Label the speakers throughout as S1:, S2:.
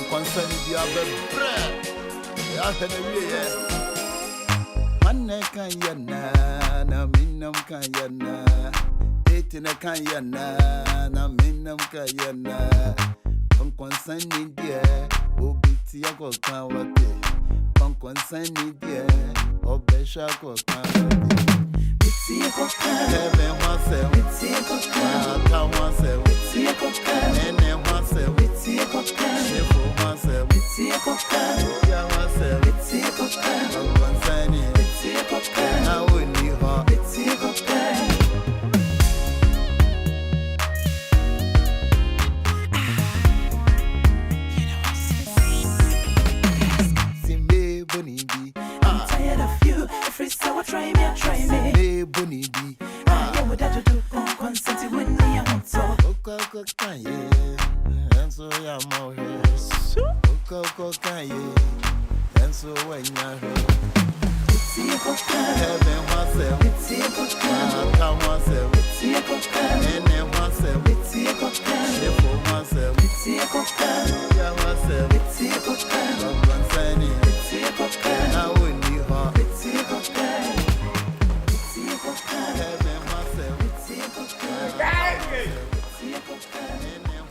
S1: Confion the other bread. I had a year. One can yana, Naminum Kayana. 18 a Kayana, Naminum Kayana. Confion India, Obitiago Kawate. Confion India, Obeshako Kawate. Heaven myself, come myself, Nene myself, Shifo myself, yeah myself, concerning, now we need her. See me, Bonnie B.
S2: I'm tired of you. Every so try me.
S1: Me, Bonnie B.
S2: Yeah, what that you do? Consent with me, I want so.
S1: Kanye, and so I'm out here. Kanye, and so when you're here. Heaven myself, come myself, Nene myself, Shifo myself, yeah myself, concerning, now we need her. Heaven myself, Nene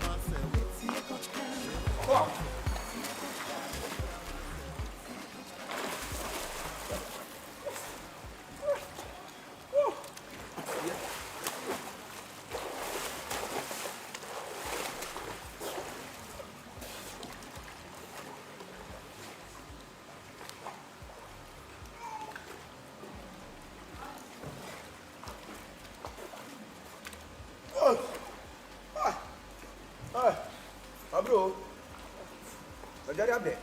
S1: myself.
S3: Bro, I got up there.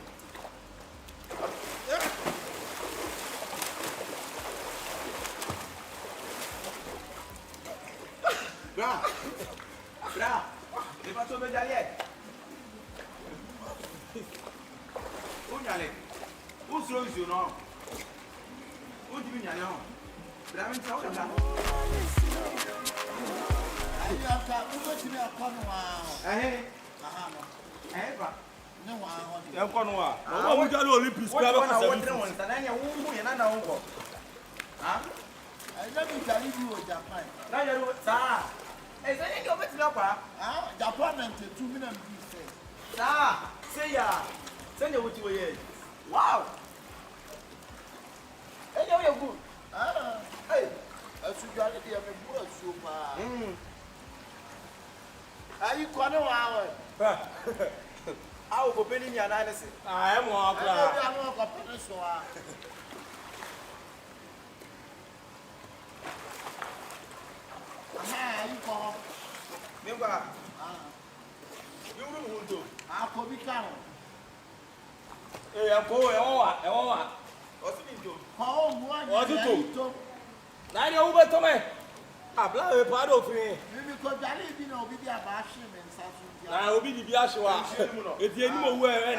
S3: Bra, they passed over there yet. Who's wrong with you now? Who do you mean? But I'm in trouble. I'm going to go Olympics. I never tell you Japan. Now you know, sir. Is there any of it? Japan and 2 minutes. Sir, say ya. Send you what you were. Wow. Hey, you're good. Hey, that's what you are doing. I'm super. Are you going to hour? I will go in your analysis. I am walking. I am walking. You call me. You don't do. I'll call me down. Hey, I'm going. What's it do? What's it do? Now you're over to me. I blow a part of me. Because I live in Obia Bashim and Sasu. I will be the Biashua. If you know where,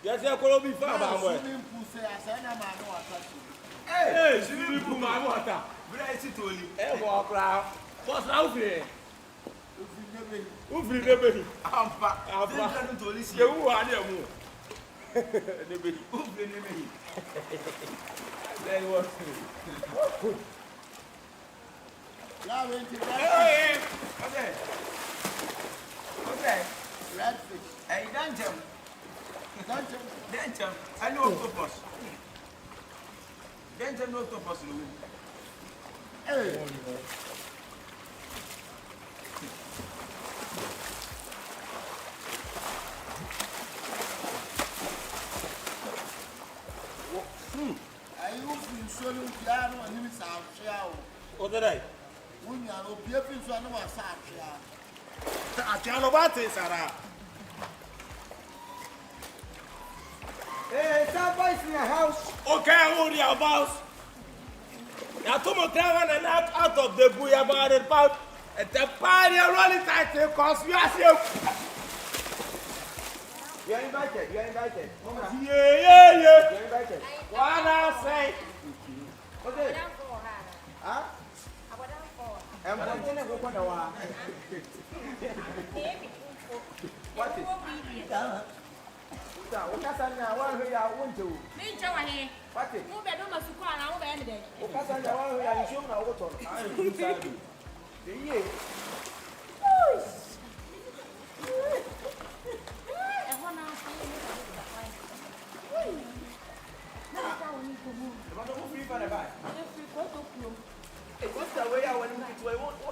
S3: yes, I could be found. Hey, swimming pool, my water. Bless it only. Hey, walk around. What's out here? Who's the baby? I'm back. I'm back to listen. You are there. The baby. Who's the baby? Then what's it? Hey, okay. Redfish. Hey, don't jump. I know octopus. Don't jump, no octopus. Hey. I used to show you piano and you sound show. What did I? When you are beautiful, so I know what's up. I can't about it, Sarah. Hey, somebody's in the house. Okay, I'm only your boss. Now, tomorrow, and out of the buoy about it, about the party, rolling tight, because we are here. You are invited. Yeah. You're invited. What I say? Okay. Huh? I'm going to go on a while. Casania, one who are won't do.
S4: Nature, I
S3: What?
S4: who better must require our end.
S3: Casania, one who are shown our water. I am inside you. The year. What's the way I went to a one?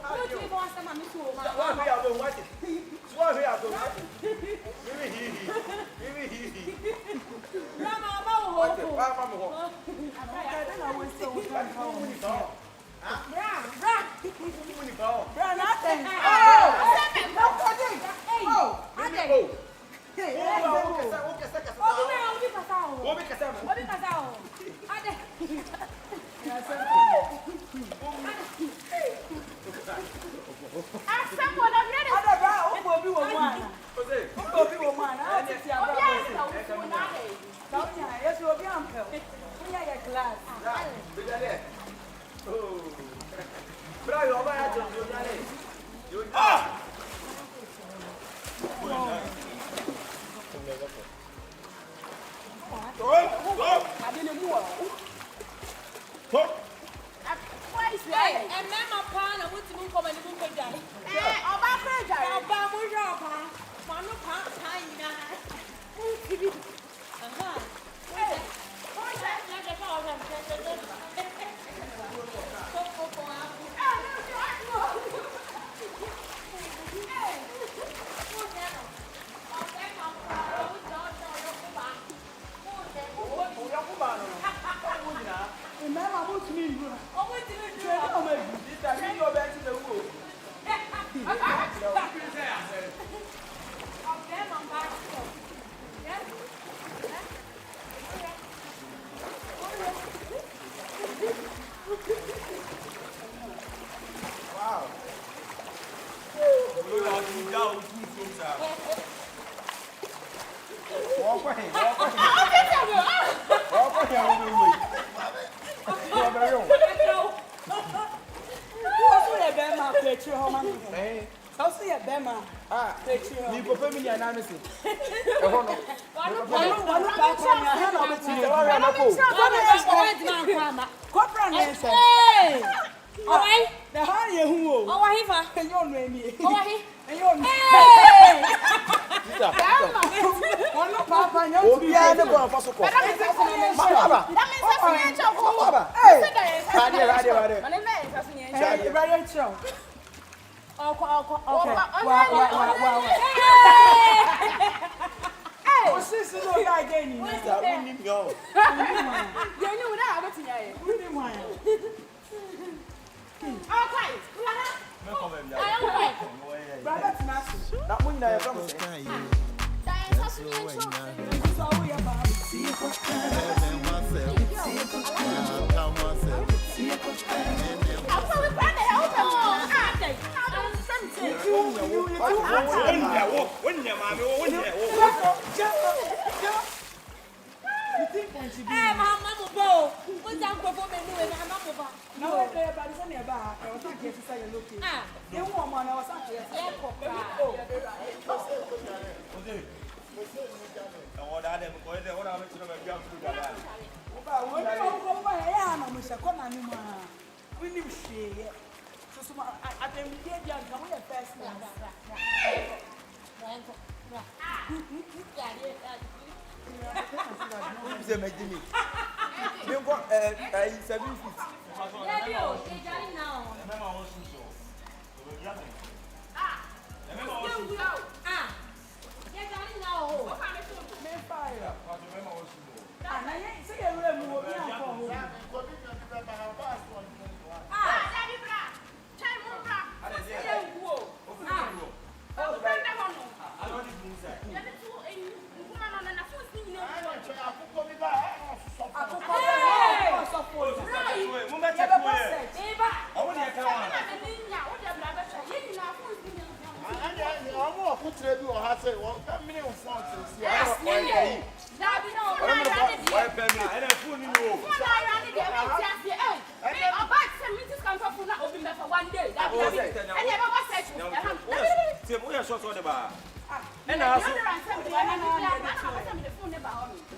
S3: And I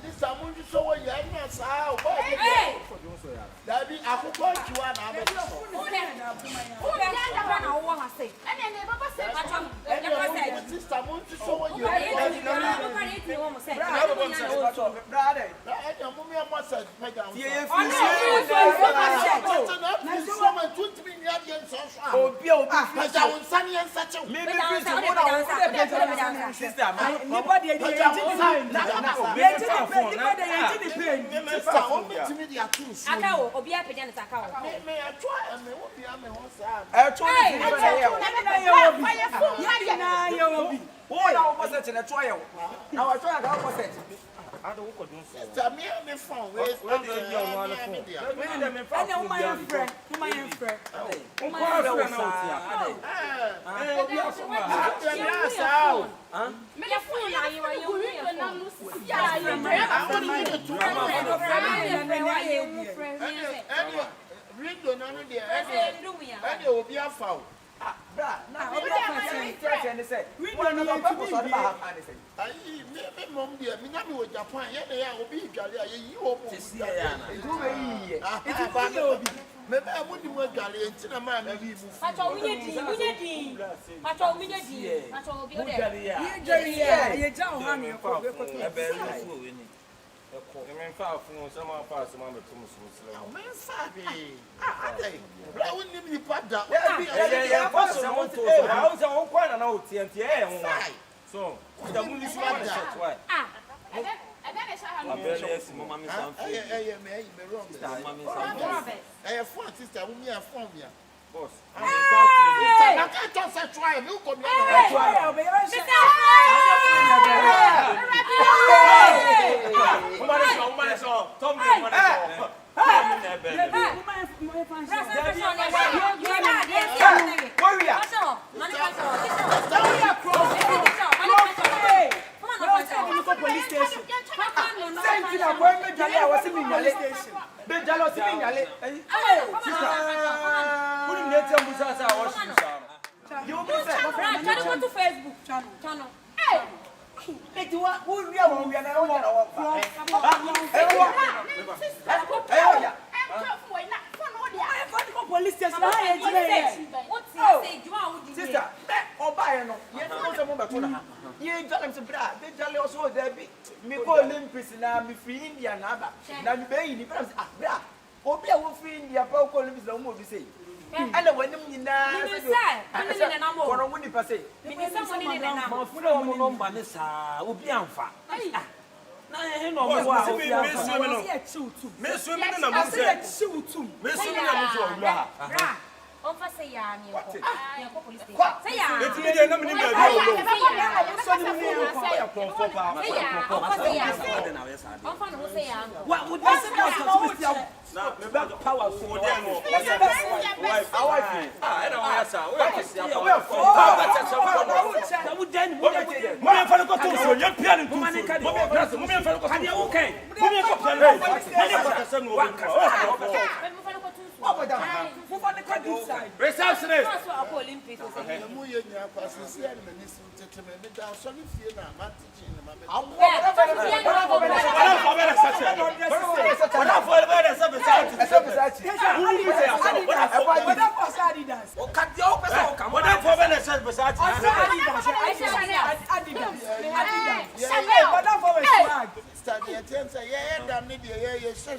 S1: This someone you saw you are not how. That be I could point you one.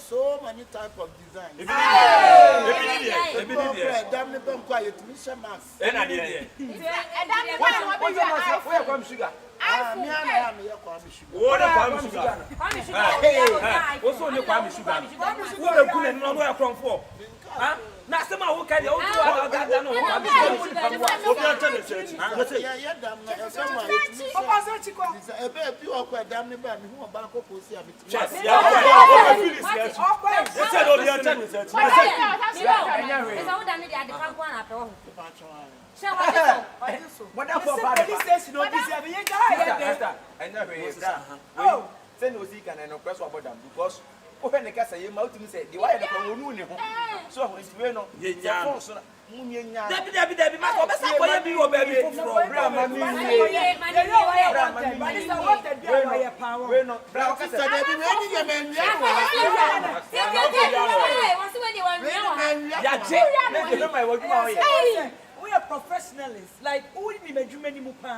S1: So many type of design.
S3: Debbie, my God, that's why you be baby for Brahma.
S2: We are professionals. Like, who would be many mupa?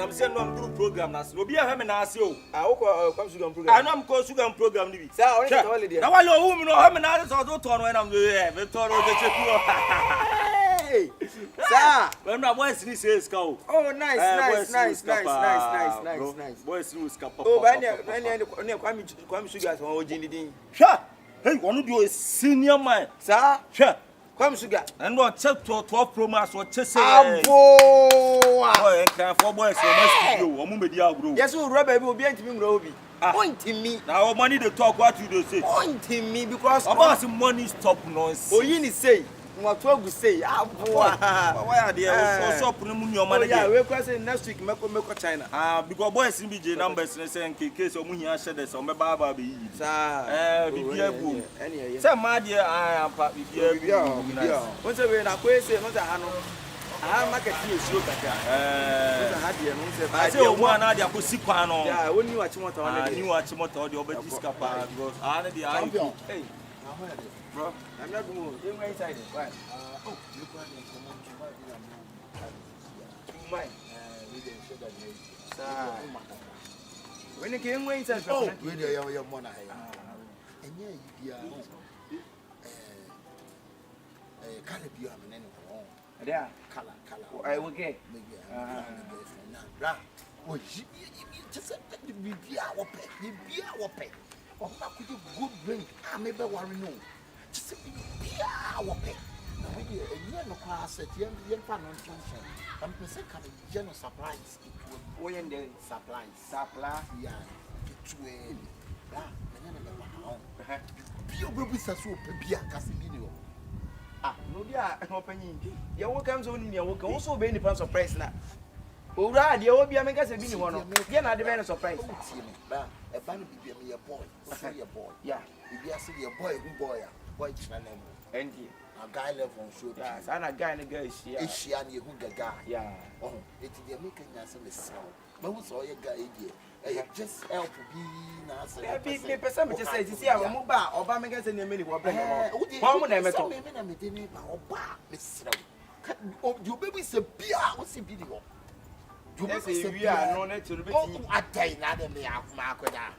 S3: I'm saying no do program na so obi a hwe na ase o come sugar program I know am call sugar program ni bi say only the holiday na wale o hu mi no hwe me na so do to no na me to no de cheku sir when my boys ni say ska o
S5: oh nice
S3: boys ni ska papa
S5: oh ba ne kwami sugar so o jini din
S3: hwa hey wonu do senior man
S5: sir
S3: hwa
S5: kwami sugar
S3: and what check to 12 pro max or check say
S5: abo
S3: boy can for boys so must do o mu medi agro
S5: yes o rubber bi obi antimi ngro obi point me
S3: now money dey talk what you dey say
S5: point me because
S3: about money stop nonsense
S5: oyi ni say what to go say abo
S3: why are there so shop no mu nyoma na
S5: yeah we go say next week meko China
S3: because boys be J numbers say in case o mu hia shede so me ba be yi
S5: sir
S3: bibia bu say ma dey ampa bibia
S5: won say we na ko say no say ha no market here show kaka ha dey no say
S3: ba say o mu ana dey akosi kwa no
S5: yeah woni wa chimota wona
S3: dey ni wa chimota dey obedi skapa because ana dey
S1: Confion
S5: hey bro I'm not going to go inside why
S1: oh you can come on to
S5: my
S1: we dey show that
S5: sir when you came inside
S1: oh we dey your money enye bia kala bia me ne ko
S5: there
S1: kala
S5: I will get
S1: ra o ji just bia wo pe o ma ku good drink me be worry no just bia wo pe na we enye no kwa set yen pa no tension am person can general surprise it will
S5: in the supply
S1: yeah it will ra me ne me pa bia obebu sa so pe bia kasi bi ni o
S5: no dia opanyin ye wo kam so ni wo kan wo so be ni pan surprise na owura de wo bia me ka se bi ni ho no ye na de be na surprise
S1: ba e ba no bibia me ye boy so ye boy
S5: yeah
S1: bibia se ye boy who boy boy china na mo
S5: and
S1: a guy left on show
S5: yeah so na guy na guy
S1: Asia na who the guy
S5: yeah
S1: oh it dey make nya se me saw ma who so ye guy dey just help be na say
S5: be person me just say see am mo ba oba me ga say na me ni wo be no mo na me to
S1: me na me dey me ba oba me sraw you baby say bia wo se bi di ho you baby say
S5: bia no na turu be ti
S1: atai na de me akuma akoda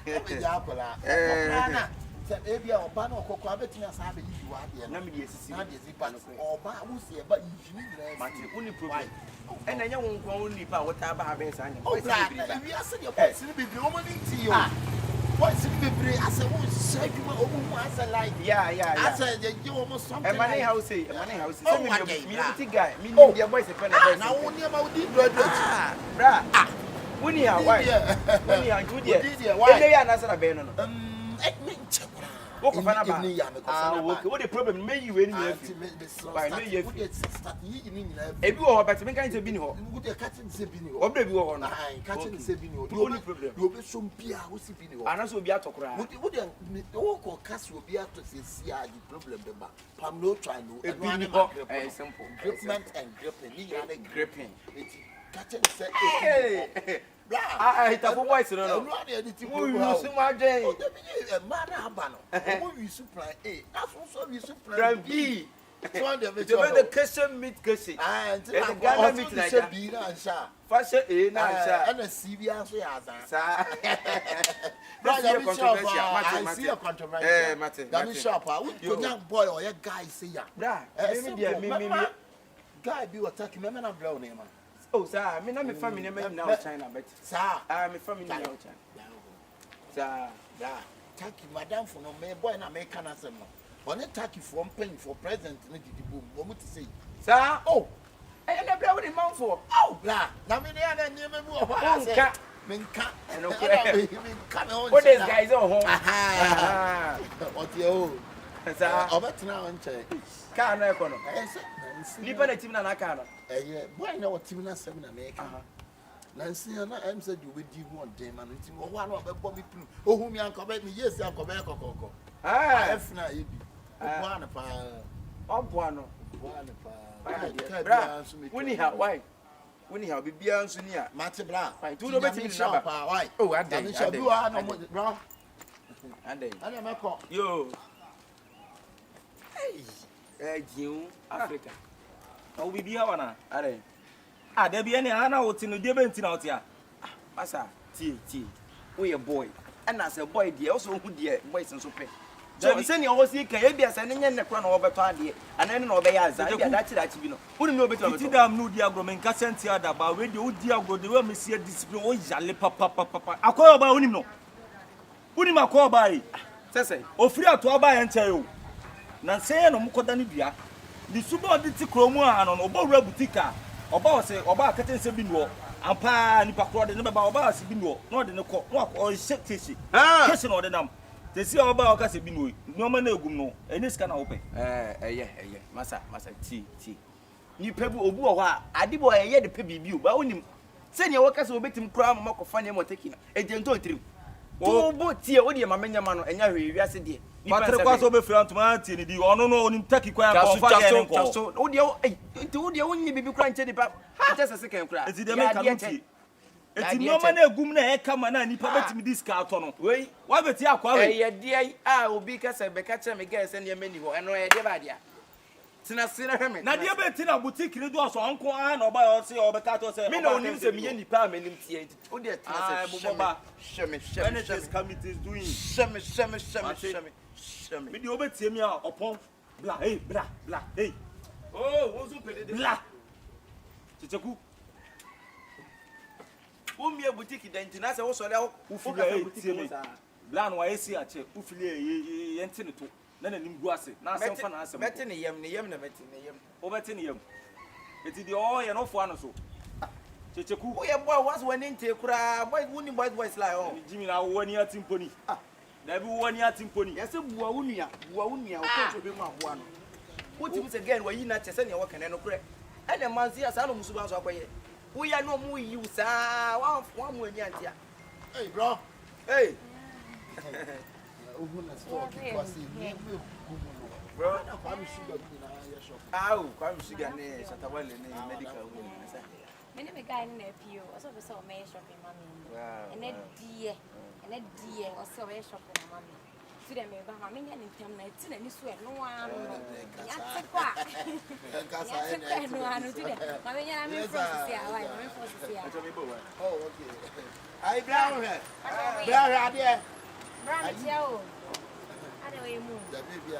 S1: me ja akola na say e bia oba na okoko abetimi asa be yi wa de
S5: na me dey sisi
S1: na de zipa no oba wo se ba yi ni nyina
S5: mati uni problem and then you won't leave out what I have been saying.
S1: Oh, yeah, we are saying your boys will be only to you. What's it be? I said, who said you were almost alive?
S5: Yeah.
S1: I said, you almost something.
S5: And money house, me, guy, me, your boys,
S1: now only about the blood.
S5: Brah, when you are white, when you are good, why they are not a banner. What the problem? May you any by me, if you are better, make I say, Bino,
S1: would a catching Sabino,
S5: or maybe you are not
S1: catching Sabino.
S5: The only problem,
S1: you'll be some Pia who Sabino,
S5: and also be out of cry.
S1: Would the walk or cast will be out to see the problem. Pam no try no
S5: simple
S1: gripment and gripping. Catching said, hey.
S5: I have a voice, no, you my day.
S1: Man, Abano, you supply A, that's also you supply
S5: B.
S1: The
S5: question meet Gussie,
S1: and the Ghana meet like B and Sha.
S5: Fashion A,
S1: and a CBS. I see a controversy. That is sharp. Your young boy or your guy say, yeah, guy be attacking them and I'm blown him.
S5: Oh, sir, I mean, I'm a family now China, but
S1: sir,
S5: I'm a family now China. Sir,
S1: thank you, madam, for no me boy and American as a man. On a tacky for paying for present, what to say, sir? Oh,
S5: I never have any mouth for.
S1: Oh, blah, now me never Minka, and
S5: what is guys on home?
S1: What you
S5: Sa
S1: Obetina on chair.
S5: car na ekono. Nipa na tim na aka no.
S1: Boy na what team na 7 America. Nancy na am said you will do one day man nti wo wa na obebo mi plu. Ohun mi anko be mi yes anko be kokoko. F na e bi. Obo na pa.
S5: Obo no.
S1: Obo na pa.
S5: Bra. Woni ha why? Woni ha bibia nso ni a.
S1: Mate bra.
S5: Tu no betimi na ba.
S1: Why?
S5: Oh, adai.
S1: Adai wa no bra.
S5: Adai.
S1: Ana meko.
S5: Yo. Hey. Jiu Africa.
S3: O bibia wana.
S5: Adai.
S3: Ah, there be any ana oti no de benti na oti a.
S5: Masa, tie. We a boy. And as a boy dear also who dear boys and so pay. So send your horse can you be a sending in the crown over party and then obey as I that you know. Who know better?
S3: Ti dam no dia agro men ka senti ada ba we de o dia agro de we me see discipline o yale papa. Akoyo ba onim no. Unim akoyo ba yi.
S5: Say.
S3: Ofiri ato aba ye nche yo. Na nse no mkoda ni dua. Di subo de ti kromu a no obo wura butika. Oba o se oba akete nse bi no. Ampa nipa kro de ne ba oba ase bi no. No de ne ko. No o shek teshi. Kesi no de nam. They see oba o ka se bi no. No ma na egum no. Eni sika na wo pe.
S5: Masa ti. Ni pebu obu o ha ade bo eye de pe bibi o ba onim. Se ne wo ka se obetim kro am makofa ne moteki na. Ejento tirim. O bo tie o de mamanya ma no enya hwe wiase de.
S3: Patre kwa so be free antuma anti ni di ono no onim taki kwa konfa ye nko.
S5: So o de o nyi bibi kra nche de pa. Just se ken kra.
S3: Eti de me kanuti. Eti no ma na egum na e kama na nipa betimi diska ato no.
S5: Wei,
S3: wa beti akwa we.
S5: Ye de obi ka se be ka che me ga se ne mani ho. Eno ye de ba dia. Tina sira heme.
S3: Na de beti na boutique ni do so onko a na oba yo se obeka to se.
S5: Me no onim se me ye nipa amanim tie. O de tina se
S3: boba.
S5: Sheme.
S3: This committee is doing.
S5: Sheme.
S3: Me de obeti mi a opon. Bla, hey, bla. Hey.
S5: Oh, wo zo pede de.
S3: Bla. Kyekyeku.
S5: Wo mi boutique denti na se wo so le wo
S3: fu ka boutique sa. Bla no wa esi a che. Wo fili ye ntene to. Na nanim gu ase. Na asem fa na asem.
S5: Beti ne yem na beti ne yem.
S3: O beti ne yem. Eti de o ye no fo ano so. Kyekyeku.
S5: Wo ye boy was when nte kura boy woni boys like oh.
S3: Jimi na wo ni atimponi. Da bi wo ni atimponi.
S5: Yese buwa wunua o ko be mu aboa no. Wo ti se again wa yi na chese ne wo kene no kure. Ene manzi asa no musuba so akoye. Wo ya no mu yi usa wa mu ani antia.
S1: Hey bro.
S5: Hey.
S1: Ogun na store ki kwasi ni bro na kwa mi sugar bi na ya shop.
S5: Kwa mi sugar ne shatabale ne medical wo na sa.
S4: Me ne me guy na pio. Also be so me shopping mami.
S5: Wow.
S4: And die also we shopping mami. To them me ba mami nya ni tem na ti na ni so e no ano. Ya te kwa. Ya te no ano to them. Mami nya na me process ya why me process ya.
S1: Oh okay. Ai brown here. Brown here.
S4: Brown tia o. Ade we mu.
S1: Da baby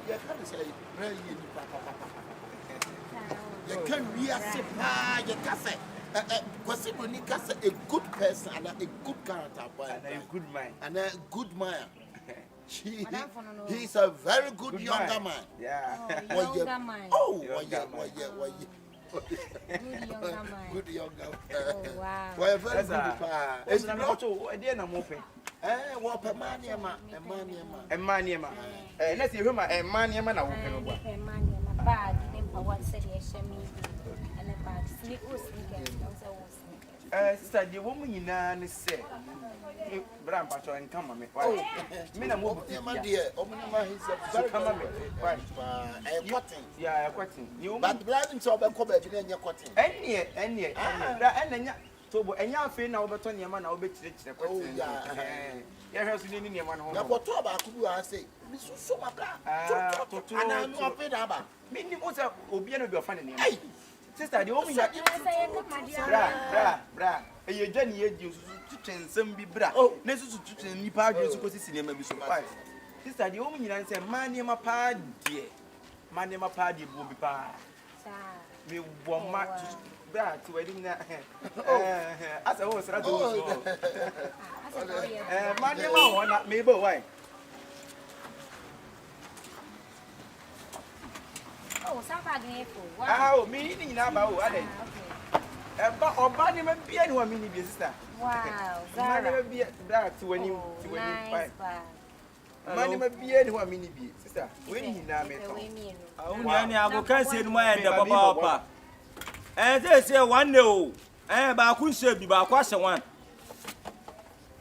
S1: you can say very you papa. You can ase pa you can say kwasi boni ka say a good person and a good character boy
S5: and a good mind.
S1: He's a very good younger man.
S5: Yeah.
S4: Younger man.
S1: Oh,
S4: Good younger man.
S1: Good younger man.
S4: Oh wow.
S1: Well, very good pa.
S5: It's na mo to e dey na mo pe.
S1: Wo pa maniema.
S5: Na si huma maniema na wo pe no gwa.
S4: Maniema bag dem pa what said ye shemi and a bag sneak o sneakers also sneakers.
S5: Sister de wo mu nyina ne se. Bra mpa cho enka ma me. Me na mo bu
S1: ma de o mu ma himself very
S5: come me. Why?
S1: Cotton.
S5: Yeah, cotton. You
S1: but blessing so be ko ba bi na nya cotton.
S5: Enie. Bra enya to bo enya afi na wo beto niema na wo be kire cotton. Ya hwe so ni niema no ho.
S1: Na boto ba ku bu a say mi so ma bra. Ana no afi da ba.
S5: Me ni mo say obi na bi ofa ne niema. Sister de wo mu ya bra eye dwani ye di susu tutwensem bi bra na susu tutwen nipa adwe su ko sisi niema bi so pa. Sister de wo mu nyina say man niema pa de bu bi pa. Me wo ma bra ti we di na asa wo sra do so man niema wo na me bo why.
S4: Oh, somebody for. Wow.
S5: Me ni na ba o ade. Oba ni me bia ni wa mi ni bi sister.
S4: Wow.
S5: Zara. Ma ni me bia bra ti wani
S4: fine.
S5: Money may be anyone mini be. Sister, when you know me.
S3: I will can't say my end of papa. And they say one no. And I couldn't say be back one.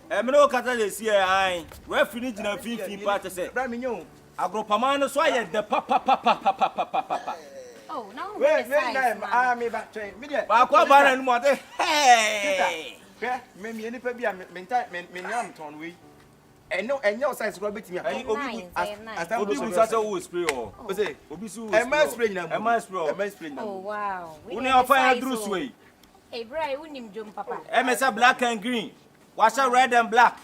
S3: And no catalyst here. I refuge in a 15 part to say, Ramino. Agropamano, so I had the papa.
S4: Oh, no.
S5: Wait, I may back train.
S3: Aquaban and what? Hey!
S5: Maybe any baby, I meant ton we. And no size rabbit me. I
S3: Obisu such a wood spray or was it? Obisu, a mass spring, a mass spring.
S4: Oh, wow.
S3: We never find a Bruce way.
S4: A bright wouldn't jump, Papa.
S3: MSA black and green. Wash a red and black.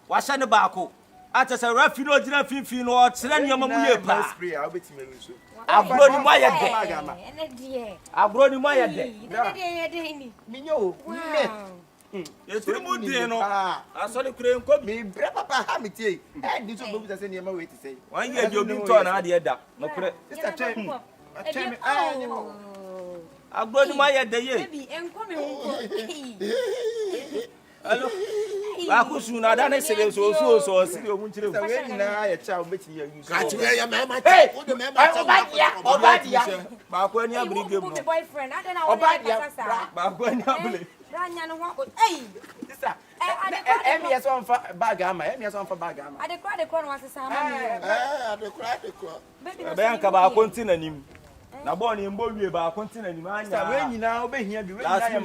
S3: Wash a tobacco. At a refuge, dinner, 15 or 10 your mamma spray. I'll be to me. I've grown in my day. I've grown in my day. Mino. Yes, we would know. I saw the crane called me, Papa Hamity. And this will be the same way to say. 1 year you'll be torn out the other. No, I've grown in my day. Hello. I could soon have done it. So, see you won't tell a child betting you. Hey, back when you bring your
S4: boyfriend, I don't know
S3: back when you
S4: hey,
S5: sister. Emmy has on for Bagama. Emmy has on for Bagama.
S4: I declare the corn was a salmon.
S1: I declare the crop.
S3: Bianca about continuing. Now, born in Bowie about continuing. When you now be here, be last year.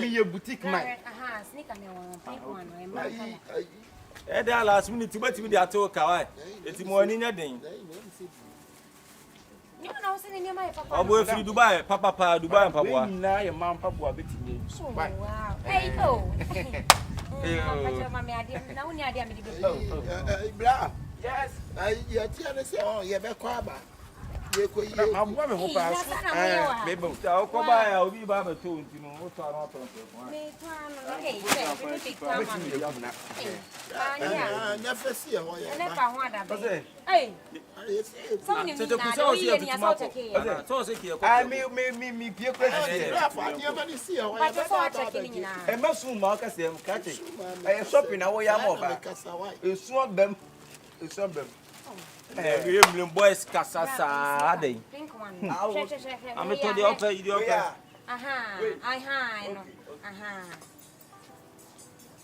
S3: Your boutique man. Last minute to bet with the talk. It's morning a day. I'll go through Dubai, Papa, Dubai, and Papa. Now your mom, Papa, bit in you.
S4: Wow. Hey, oh.
S1: Yes, you're telling us, oh, you're back.
S5: I'm woman who passed. Maybe I'll come by. I'll be by the tune, you know. What's our auto?
S1: Never see a way.
S4: Hey,
S5: I may be a question. I must soon mark us them catching. I am shopping away. You swap them. You swap them.
S3: Boys, Cassasa, they. I'm a to the upper, you are.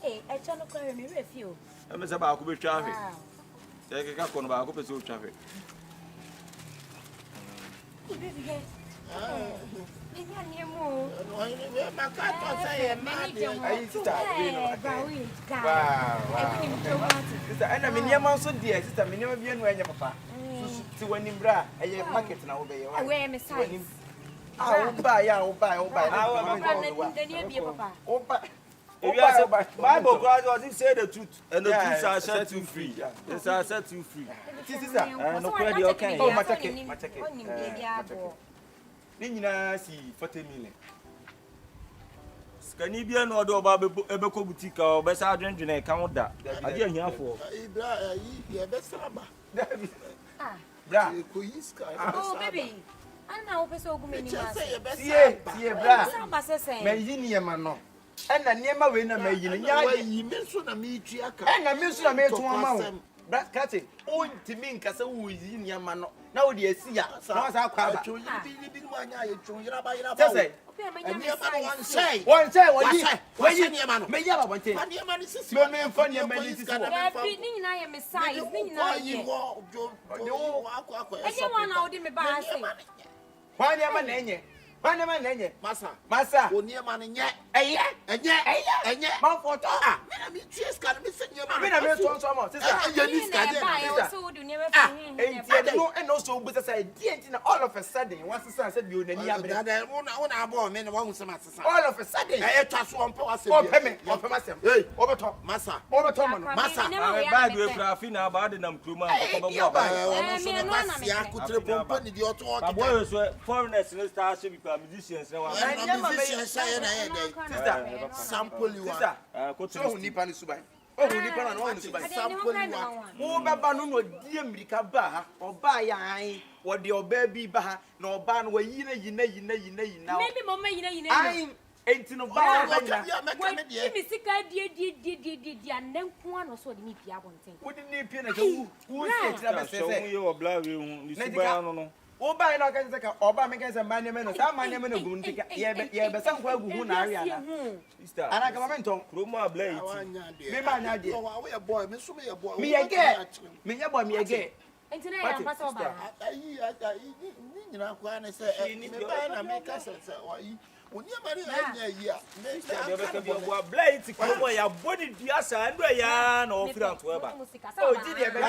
S4: Hey, I tell you, me refuse.
S3: I'm about to be traffic. Take a cup on about to traffic.
S5: I mean, your mom so dear, sister, me never be anywhere, papa. To when in bra, a market now, obey. I wear my size. I'll buy. I'll buy.
S3: Bible God say the truth, and the truth shall set you free. It shall set you free.
S5: Sister,
S3: no credit, okay.
S5: Oh, my take. Nina see 40 million.
S3: Can you be an order about a boutique or best agent in a count that? I didn't hear for.
S4: Oh, baby. I know, so good.
S5: Yeah, man. And the name of winner may you mention a meat, and I mention a mate to a mouth. That catching, oh, to me, Castle is in your man. Now, dear, see ya. So I was out to you. One say, what you man, may you have one thing. No man, funny, and many things.
S4: I am a size. Anyone out in the bar.
S5: Why am I name? Why am I name? Massa, who near man yet? And yet, Mount for talk. I'm just got me send your man. I'm so much. And also, but I didn't all of a sudden. Once the son said you didn't have that one hour, men, one was all of a sudden. I trust one person. Oh, payment of myself. Hey, over top, Massa, over top, Massa. I'm
S3: bad with Rafina about the Namkuma. Foreigners in the starship. Musicians,
S1: sample you
S5: so Nipan Subai. Oh, Nipan and one sample you. Oh, Babano, dear Mika or buy what your baby bah, no ban where you know. Maybe, Mamma, Enti no ba ba nya.
S4: Give me sika die anenko ano so de me pia bonten.
S5: Wo di ni pia na ka wo se tira be se.
S3: So we o bla we hu ni suba no.
S5: Wo ba na ka se ka oba me ka se manye me no. Sa manye me no gu ntika. Ye be san kwa gu hu na ari ana.
S3: Sister.
S5: Ana ka momenton.
S3: Promo abla yi.
S5: Me ma nya de.
S1: We a boy, me so me a boy.
S5: Me ye ge. Me nya boy me ye ge.
S4: Enti na ya pasa oba.
S1: Ayi ni nyina kwa na say me ba na me ka say why oni amari anya yi a me
S3: be be bo abla yi ti promo ya body dia sa ndo ya na o fira to eba.
S5: Oh, di de be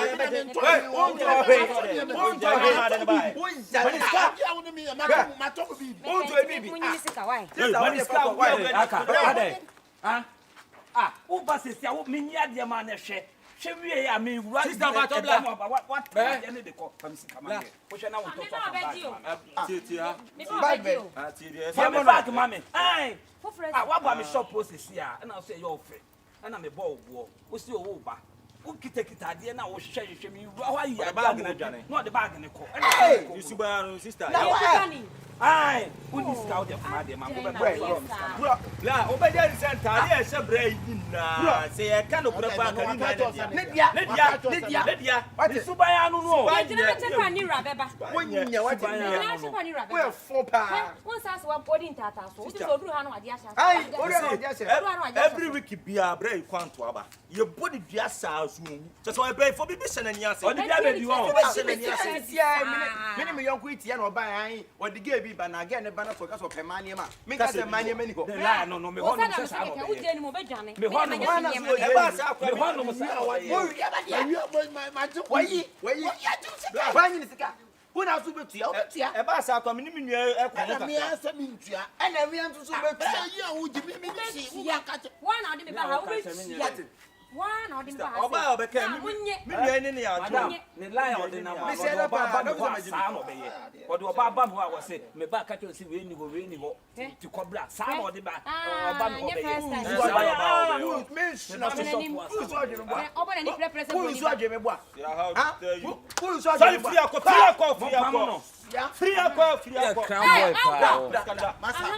S3: Hey, Chewie ya me wura sister ba to bla what ya ne de ko famisi kama ko she na won to ti ha
S5: bag be
S3: ti de fa me bag mami ai wa ba me shop process ya na so e yo fe na me bo wo o si owo ba o kita de na wo hwehwe me wura wa ya bag na dwane no the bag ne ko you see ba no sister ai uni scout de fa de ma ko be bra o be dey center dey se bra yi na se e ka no bra ba ka ni ne dia ni subaya no no
S4: wa jina te pa ni ra beba
S5: wonya wa jina we fo pa
S4: won sa so wa body ntata so o ti so duru ha no ade asha
S5: ai o re no ade asha
S3: every week bia bra yi kwanto aba ye body bia sa so so so e be fo bi se na ni ase o di bia be bi won
S5: se na ni ase sia mini me yonko itia na oba ai o di ge bi ba na ge ne ba na so ka so pe manie ma me ka se manie mani ko
S3: no me ho no se sa no
S4: o je ni mo be dwane
S3: me ho no e ba sa kwa me ho no sa
S1: wa yi
S5: ba ni sika una su betua
S3: e ba sa kwa me ni nua e kwa
S1: na me asa mi ntua
S5: ana mi antu su betua
S1: yi a wo ji mi si wo ka che
S4: wa na ode me ba ha wo be tia wa na ode me ba ha
S3: oba obeka mi nua ni ya
S5: madam
S3: ni lie ode na
S5: me se da ba
S3: no sa no be ye ode oba ba mo a wo se me ba ka che si we ni ho ti kobra sa no ode ba oba mo be ye
S5: me na so so je me
S4: oba na ni prepress
S5: ko so je me bo
S3: ha
S5: ko so je
S3: sorry
S5: me bo
S3: free akọ free akọ
S5: crown boy
S3: masa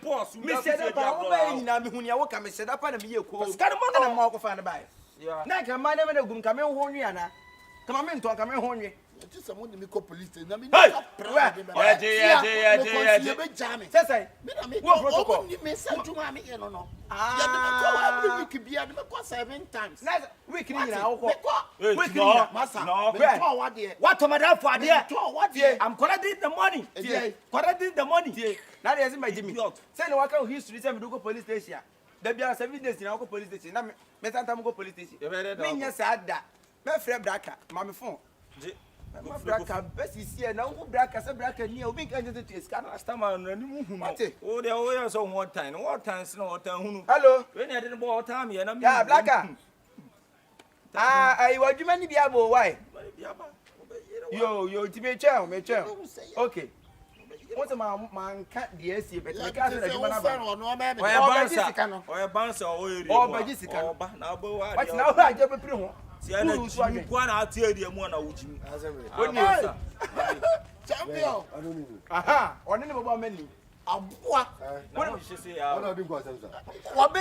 S3: boss
S5: me se da ba wo ba nyina me hu ne wo ka me se da pa na me ye ko na ma ko fa na ba na ka ma na me na gum ka me ho nwi ana ka ma me nto ka me ho nwi
S1: ti se mo ni mi ko police na mi
S3: Hey!
S1: ye be jam
S5: sesai
S1: me na me
S5: wo protocol
S1: ni me se juma me ye no no ya de me ko every week bia de me ko 7 times
S5: na week ni nyina wo ko
S3: week ni
S1: masa
S3: no
S1: me to wa de
S3: what to madam for there
S1: to wa de
S3: I'm collecting the money
S5: na dey say my Jimmy say no waka history say me do go police station da bia 7 days na go police station na me santa go police station me nya sa da me frɛ braka ma me phone ma braka besi sie na wo braka say braka ni obi kan je to esca
S3: last time na ni mu hu no o de o ya so one time hunu
S5: hello
S3: we na de no bo time ye na me
S5: ya braka ai wadwuma ni bia bo why yo ti me chew okay what's my cat the AC but I can't say that
S3: bouncer o eri
S5: oba
S3: na bo wa
S5: but now I just be pre ho
S3: ti na ji kwa na ati eri mu na wujimi
S1: champion
S5: aha oni ne bobo mani
S1: aboa
S3: na she say ya
S5: wo be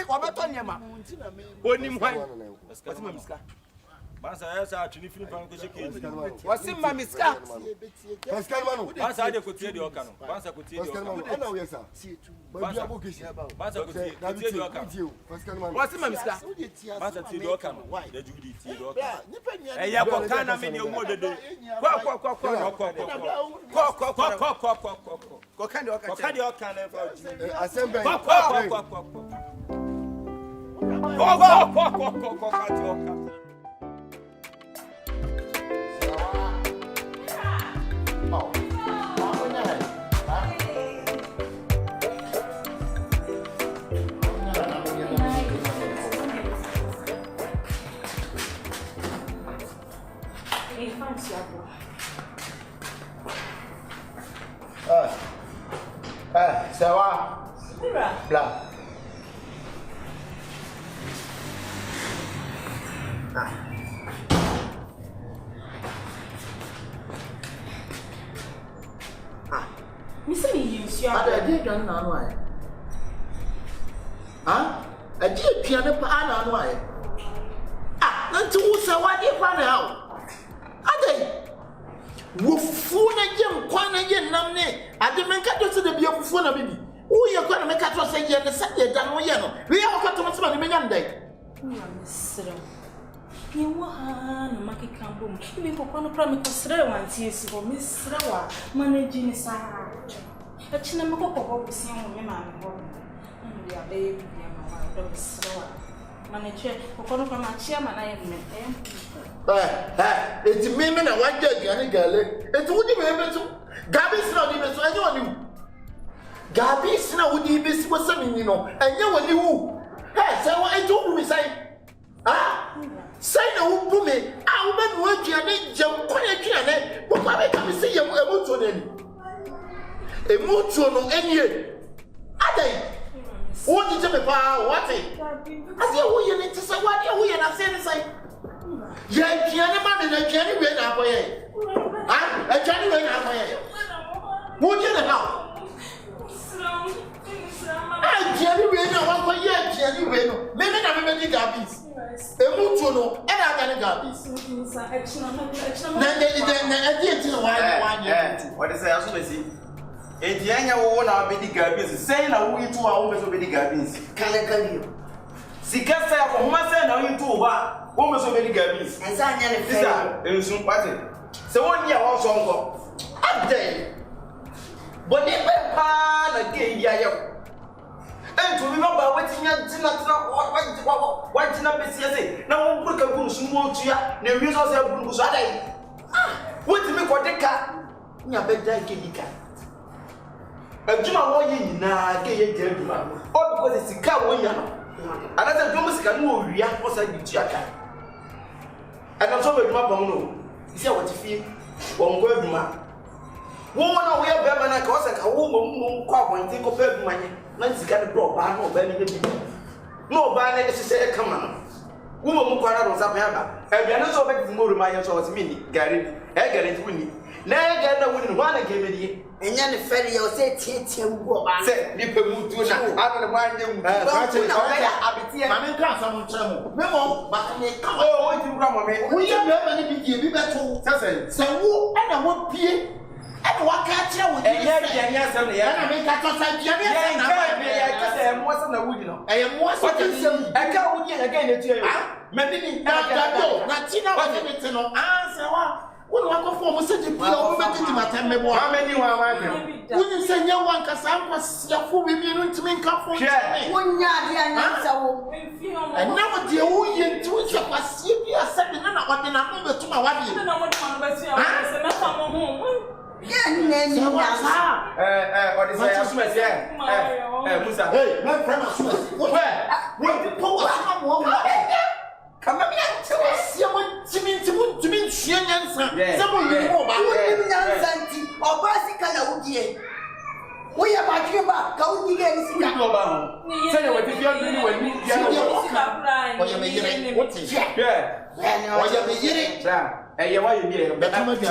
S5: to nyema oni mwan wasi mamiska
S3: bansa ya sa atuni fini fan ko sheke
S5: wasi mamiska
S1: Pascal manu
S3: bansa de ko tie de oka no bansa ko tie de oka no
S1: ana we sa ba bia bo kishi
S3: bansa ko tie de oka
S1: Pascal manu
S5: wasi mamiska
S3: bansa tie de oka no da judi tie de oka
S1: nipa nya
S3: ya ko kana me ne wo dede
S5: ko kan de oka
S3: ka de oka na fa ji
S1: assembly
S3: ka ti oka
S1: ça va? Bla. Ada di dwan na no aye. Ah? Adi aduane pa na no aye. Ah, nanti wo se wade pa na ha. Ada wo fufu na gem kwa na ye nam ne. Ade menka to se de bia fufu na bibi. Wo ye kwa na menka to se ye ne se de dan wo ye no. We ya wo ka to se ma ne menya ndai.
S6: Misra. Ni wa na makika bom. Ibi papa no pra me kosre wanti esi ho misra wa manage ni sa. Achina me kokko busi ho me ma me ho. Ndi abe bia ma wa do misra wa. Manage kokko no pra ma chia ma na ye me.
S1: Eti mimi na waje aduane gale. Eti wudi me betu. Gabi sina wudi betu enye woni wu. Gabi sina wudi besi wosami ni no. Enye woni wu. Say what I told me say. Ah? Say no wu me. Ah, wo be no aduane jam kwanya aduane. Wo pa be ka me say emutuo na ni. Emutuo no enye. Adai. Wo di me pa what? Ase wo ye ni tse wa de wo ye na say ni say. Ye aduane ma na aduane we na akoye. Ah, aduane we na akoye. Wo di na how? Aduane we na wa ko ye aduane we no. Me na me di gabis. Emutuo no e na ga ni gabis. Na adi ti wa ye.
S5: What is say aso be si? Edianya wo na be di gabis. Say na wo itu a wo be so be di gabis.
S1: Kale kale.
S5: Sika say ko ma say na wo itu ba. Wo me so be di gabis.
S1: Ensa anya ne fe.
S5: Sisa, ensun pate. Se won dia wo so nko. Adai. Boni be pa na ke dia ye. Entu bi ba wetinya tina watina besi ase na won burka gun sumo tua na wi so se bun so adai. Ah, wetimi ko deka nya be dai ke dika. Aduma wo ye nyina ke ye je aduma. O because sika wo ya no. Anata dum sika no wo wia o sa di tua ka. Ana so be aduma bom no. Isi a wati fie won ko aduma. Wo na wo ye be ba na ka o sa ka wo mo ko abonti ko pe aduma nye. Na sika de bro ba no ba ni bi. No ba na se se kama no. Wo mo kwara ro sa pa ba. Aduane so be di mo ru ma ye so o se mini gari. Gari ti wuni. Na gari na wuni no ba na ke me die.
S1: Enya ne fere ye o se tie wo ba.
S5: Se ni pe mu tu na. Aba na ma nya mu.
S1: Ka che na ya abiti. Ma me nka sa mo nkyere mo. Me mo ba ka me ka.
S5: Oh, wo ti wura mo me.
S1: Wo ye be ba ni bi die bi beto. Se wo na wo pie. Ana waka kire wo ni
S5: ya asem ne ya
S1: na me ka to sa bia me
S5: ya na ba ya ka se mo asem na wudi no
S1: mo asem
S5: e ka wudi ya ga ne tie yo me ni
S1: na tina wa ne te no anse wa wo no akofo mo se di pia wo be di matem me bo
S5: ma ni wa ma
S1: wo ni se nya wan ka sa nko sia fu bi mi no ntimi nka fo wo nya de anya sa wo na wo de wo ye ntu se kwasie bi asa de na wo de na me be tuma wa de
S6: na wo de ma no be sia se me fa mo ho.
S1: Yeah, nene.
S5: What is that? Musa.
S1: Hey, my friend, what the power? Come on, someone to me, she answer. Someone you know about or bicycle. We are back here back. Go again.
S5: Say what if you're doing when you
S1: what is yeah?
S5: Hey, why you be? But I'm going to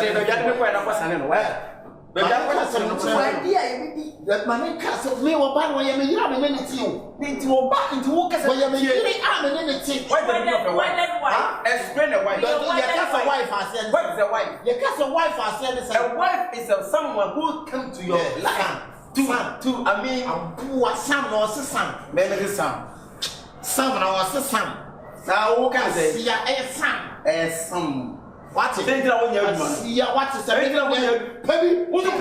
S1: that my castle may or ban where you may have a minute into a back into walkers where you may have a minute.
S5: Why explain the wife?
S1: Your castle wife has said, what is the wife? Your castle wife has said, a wife is someone who come to your life. I mean, poor son or son, maybe son. Son or son. Now, who can say, yeah, a son. What is it? Yeah, what is it? Baby, who's the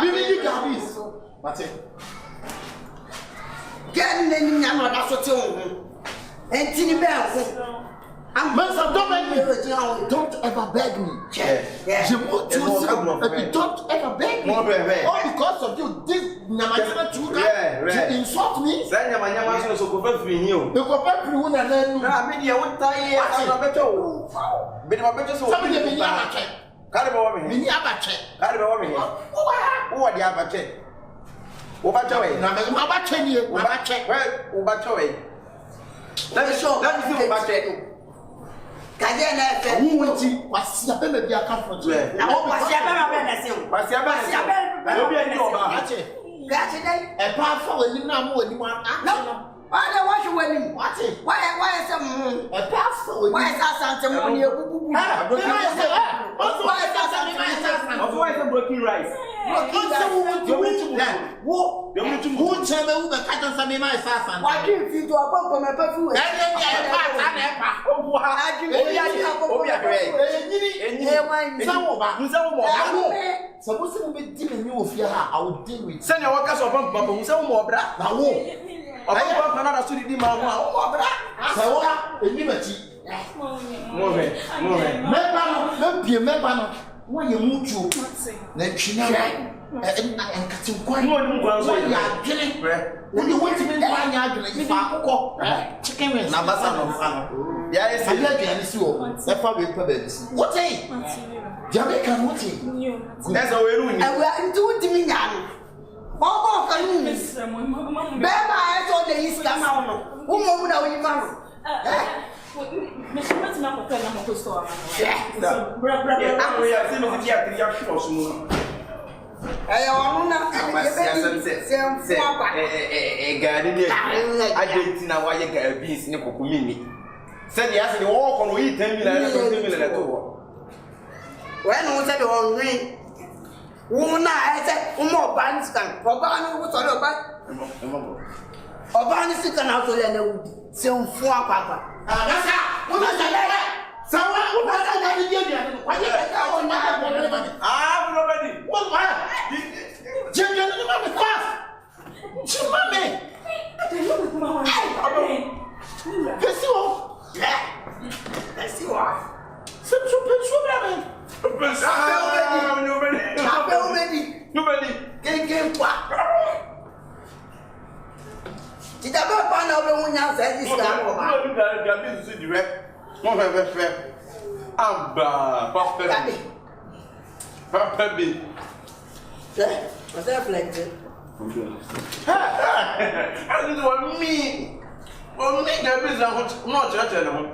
S1: Mimi Gabis. What's it? Get in any number of so and Tinny Bell. Don't beg me. Don't ever beg me. Don't ever beg me. All because of you, this Namajana Chuka, you insult me.
S5: Send your man so go for free you.
S1: You go back to one and then
S5: I mean, you won't tie it. I'm better. But my better so.
S1: Somebody be Abache.
S5: Carabao me.
S1: Abache.
S5: Carabao me. Who are the Abache? Ubachoe.
S1: Abache.
S5: Ubachoe. Let me see Ubache.
S1: Kyekyeku, who wants you? What's your baby? I come from you. Now, what's your baby? A powerful when you know more than one. Why you winning? What's it? Why is a powerful? Why is that something on your boo? Why is that something?
S5: Broken rice.
S1: Who tell me who the catch some in my assassin? Why do you feel to a pump on my perfume? Suppose to be dealing you with your I would deal with.
S5: Send your workers of pump, who sell more bra. Now, I want another student in my mouth.
S1: Member, when you move to next year, and cutting quite more than one. When you want to be one yard, chicken wings, yes, I like you. That's how we put it. What a Jamaican, what that's how we're doing. And we are doing to me now. Baba, can you miss someone? Baba, I told the East Camano. Who would have you married? Miss Matman, I'm going to store. Yeah, we are seeing the theater. I didn't know why you get bees in the Kukumini. Said yes, you walk on we 10 minutes. When was that on ring? Woman, I said, more bands can. Obama was all about Obama can out to the same 4 papa. That's how. Someone who has another union. Why you get out on my nobody. What? General, fast. Chimame. Nobody. Can't did I not find out when you said this guy? Papa, was that plenty? I didn't want me. Well, make that business not judge anyone.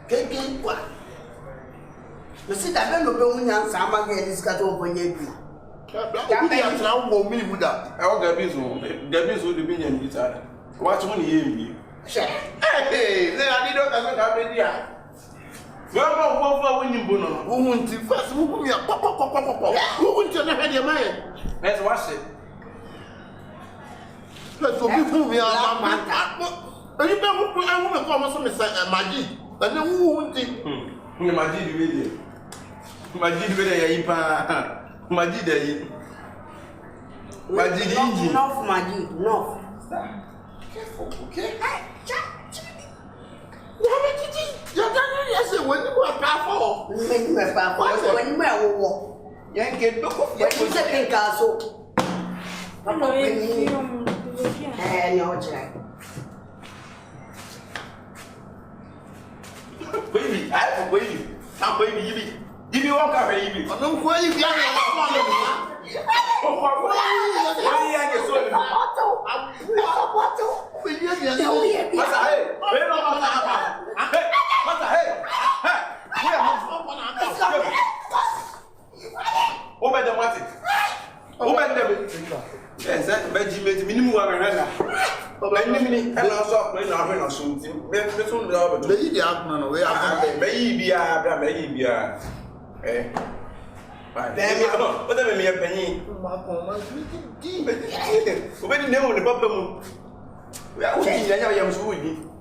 S1: Can't what? You see, I don't know when you're some again is got over you. I'm now for me with that. I'll get busy. Get busy with the million guitar. Watch money here. Hey, then I need not have an idea. Well, when you bono, who wants to first move me up? Who wants to have your mind? Let's wash it. Let's go before we are man. But you don't want to come on some magic. But then who wants it? Magic video. Magic video. Magic day. Magic engine. Enough magic. Enough. Careful, okay? You're done yesterday when you were powerful. When you were powerful, when you were war. You get look of your second castle. I'm not bringing you. And your jack. Baby, I have a baby. How baby you be? Give me one car, baby. I don't know you got whatever me a penny. When you know the papa, we are waiting.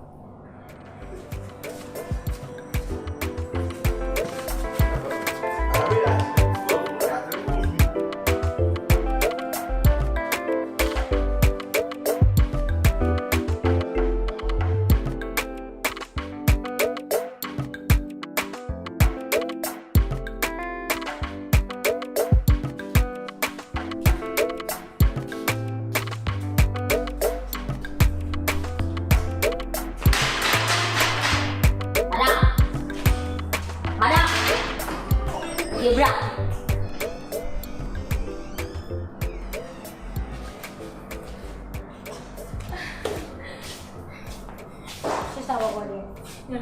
S7: Yeah,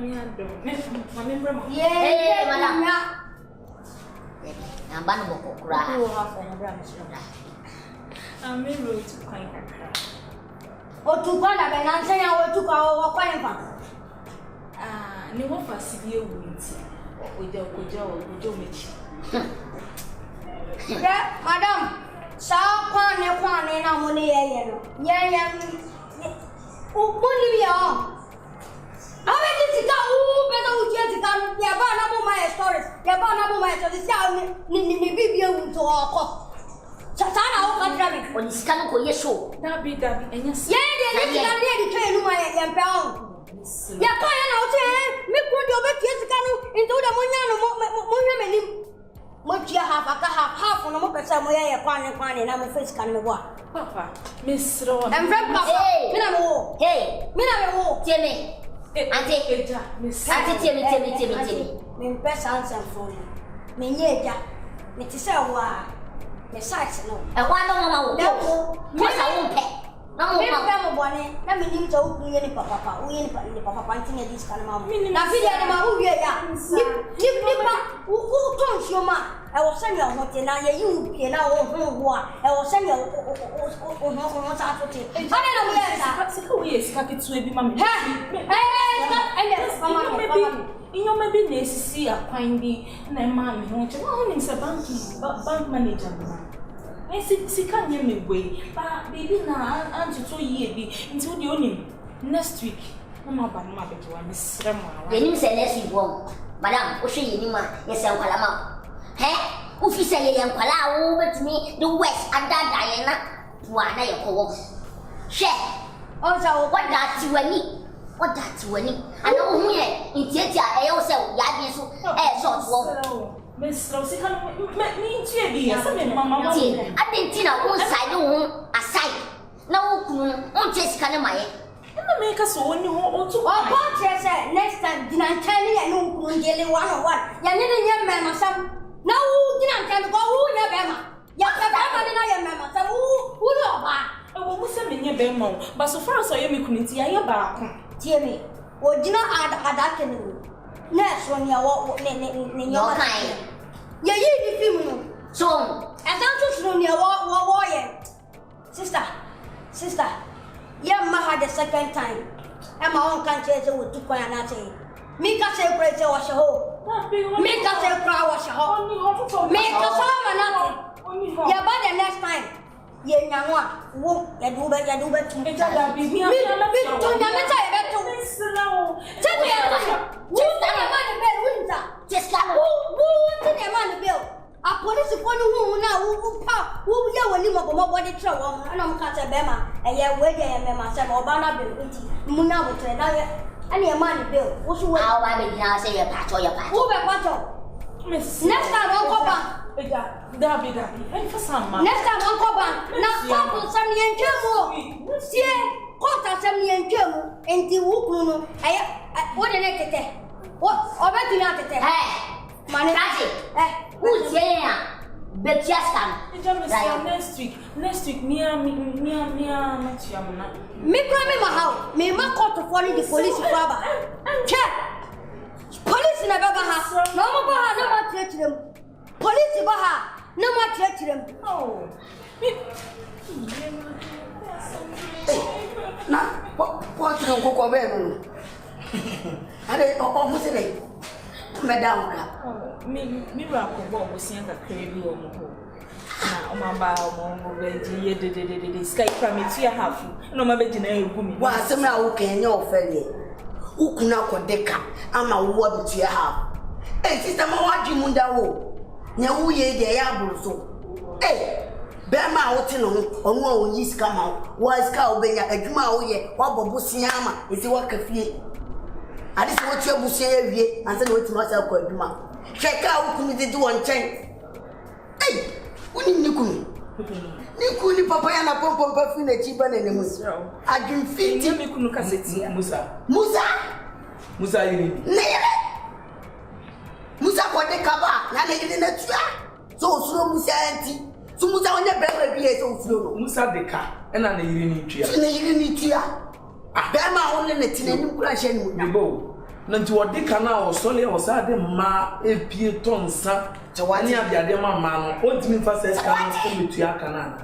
S7: madam. I'm going to cry.
S6: I'm in road to Kyekyeku.
S7: Oh, to go and answer our to our fine.
S6: No one for severe wounds with your good Mitch.
S7: Yeah, madam. So, one and I'm only a yellow. Yeah. Oh, put me on. How many is it? Oh, better would you get your banner my stories? Your banner my stories. Nibibia to our cock. Satana, what driving? When you stand for your show.
S6: That be and yes.
S7: Yeah, they are ready to train my pound. Yeah, I know, me put your bed into the Munyano. What you have, I half on a moped somewhere, and I'm a face can walk.
S6: Papa, Miss Rowan,
S7: and Papa, hey, Minamo, Timmy.
S6: Auntie, Miss
S7: Timmy. Min best answer for you. Mineta, it is a why. Besides, no. And why don't I won't pay? No, let me need to open any papa, we in papa pointing at this kind of mom. Now, who told you, ma? I will send you what you can now. I will send you on Saturday. I don't know, yes, Captain Swift, mammy.
S6: In your maybe see a pindy and a man who is a bank manager. I see, can't hear me way, but baby now, answer 2 years into the only next week. No more than my baby, I'm Miss Ramma.
S7: The news said less you won't. Madame, what's she in my yes, I'm Palama? Hey, if you say young Pala over to me, the West and that Diana, one day of course. Share. Also, what that you any? What that you any? I know who in theatre, I also Yabis, short wall.
S6: Miss Rosie, me Mamma.
S7: I didn't know side aside. No, on Jessica and my.
S6: Make us only want to.
S7: Next time, did I tell you? I know Kunjeli 101. You need a young man or some. No, did I tell you? Who your Bama? Yes, I am Mamma. Who know?
S6: I will send me your Bemo, but so far as I am a community, I am back.
S7: Jimmy, or did not add a darkening. Next when you walk in your kind. Yeah, you film. So, I don't know your warrior. Sister, yeah, ma had the second time. And my own country would do quite nothing. Make us a praise wash a hole. Make us a cry wash a hole. Make us all nothing. Yeah, but the next time. Yeah, now what? You do better. Tell me, just like who did a man bill? A police upon who now who yell when you have body trouble, and I'm cut a bema, and yet where I am myself or Banner bill, Muna will tell any money bill. What's your way? I'll now say your patch or your patch. Who will patch? Next time I'll go back.
S6: Dabby, and for some money.
S7: Next time I'll go back. Now, couple some young Jamo. See, quarter some young Jamo, and the Wukuno. What an etiquette. What? Or better not at hey, Manati. Who's here? But just come.
S6: Next week, near
S7: me, grandma, how? Me, my court to follow the police, Baba. Check. Police never have. No more, no more treat them. Police, Baha, no more treat them.
S6: Oh.
S8: Now, what you don't go away? I almost say, Madame,
S6: me rock was seeing a crazy woman. Now, my bow, the sky from it, you have no more than a woman.
S8: why some now can your failure? Who could not deca? I'm a word to your house. Hey, sister, my watch you munda wo. Now, we ye the abuso. Hey, Bama out in on one years come out. Was cow being a Juma, what Bobusiama is the work of ye. I just want you to say, and then what to myself called Juma. Check out who did one change. Hey, what did you come? Nikuni papa yana pompo perfume na chiba na nemu. Adwin fiti
S6: me kunu kaseti Musa
S8: yiri. Neyere. Musa ko de kaba na ne yiri na tua. So osuro Musa anti. So Musa onye bebe bi e so osuro no.
S3: Musa de ka na na yiri ni tua.
S8: Na yiri ni tua. Bema onne na tinani kura hye ni mu.
S3: Bibo.
S5: Nanti wodi kana o sole o sa de ma epie tonsa chawani abiade mama no ontimi fa ses kana ko metua kana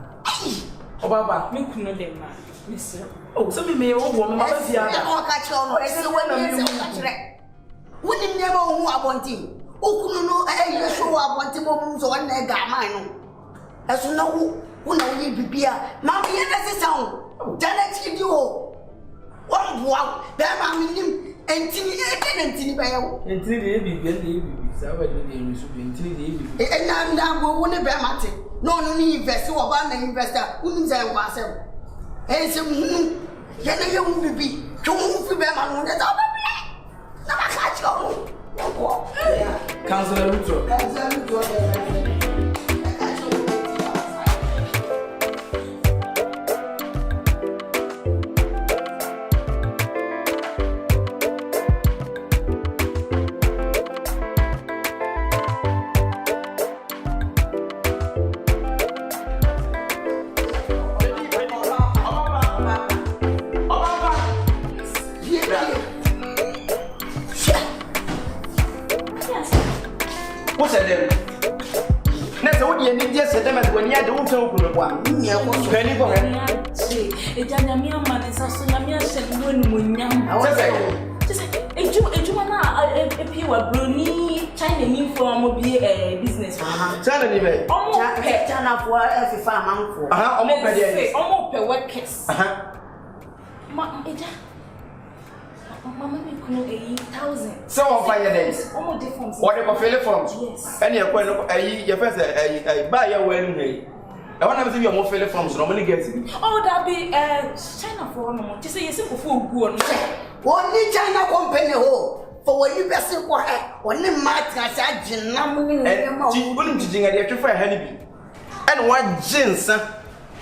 S5: obaba
S6: me kuno dem ma Mr.
S5: oh so me o wo me ma ba fia da
S8: o ka che ono e se wani e se o ka chere woni me ba hu abonti okunu no e so abonti mo mu so na ga man no esu na hu na wo bibia ma me na se sa ho jana ti di ho wa bua be ma minim entini entini ba yawo
S5: entini de bibia de bibi sa wa de de su entini de bibi
S8: na go woni be ma te no ni invest wo ba na investor woni za yo ba se se mu ya na yo bibi to mu fi be ma no de ta ba na ba ka chi o
S5: Councilor Ruto. What's that? Next, what you need just settlement when you had the open one. Penny for him.
S6: It's a mere man, it's a tsunami, when young. Just a Jumana, a pure bruni, China for mobile business.
S5: China,
S8: almost China for every farm.
S6: Almost per workers. Mama, we could 8,000.
S5: Some of my days.
S6: Almost different.
S5: What about failure forms?
S6: Yes.
S5: And you're going to first buy your wedding day. I want to see your more failure forms normally gets it.
S6: Oh, that be China for one. Just say you simple for good.
S8: Only China company ho. For when you best what only Martin said, Jinam
S5: and willing to jing at your honeybee. And what jeans, and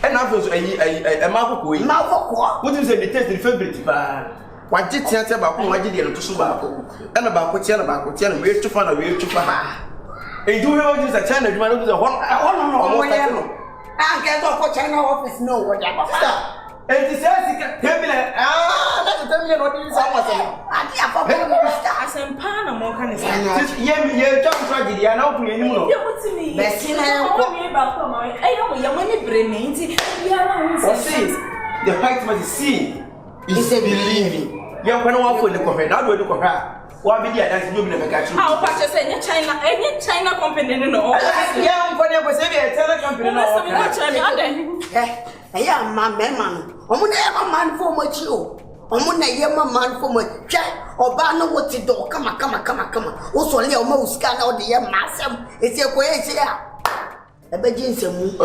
S5: I was a Marco. What is a detective favorite? What did you say about what did you to Subaco? And about what you're about, where to find a way to find. And do you know this a China? You might do the one. I
S8: can't talk for China office, no, whatever.
S5: And it says, tell me that. Let's tell me what it is.
S8: I can't forget
S6: some Panama kind of thing.
S5: Yeah, John tragedy, I know you know.
S6: What's me? Best in I know your money brain.
S5: The height must see. Is a believing. Young one for the company. How do you look at her? What be the answer you never catch?
S6: I'll purchase any China company. No,
S5: young one was a company.
S8: I am my man. I'm never man for much you. I'm not man for much. Jack or Bano, what to do? Come on. Also, Leo Mouse can out the massive. It's a way here. I bet you some.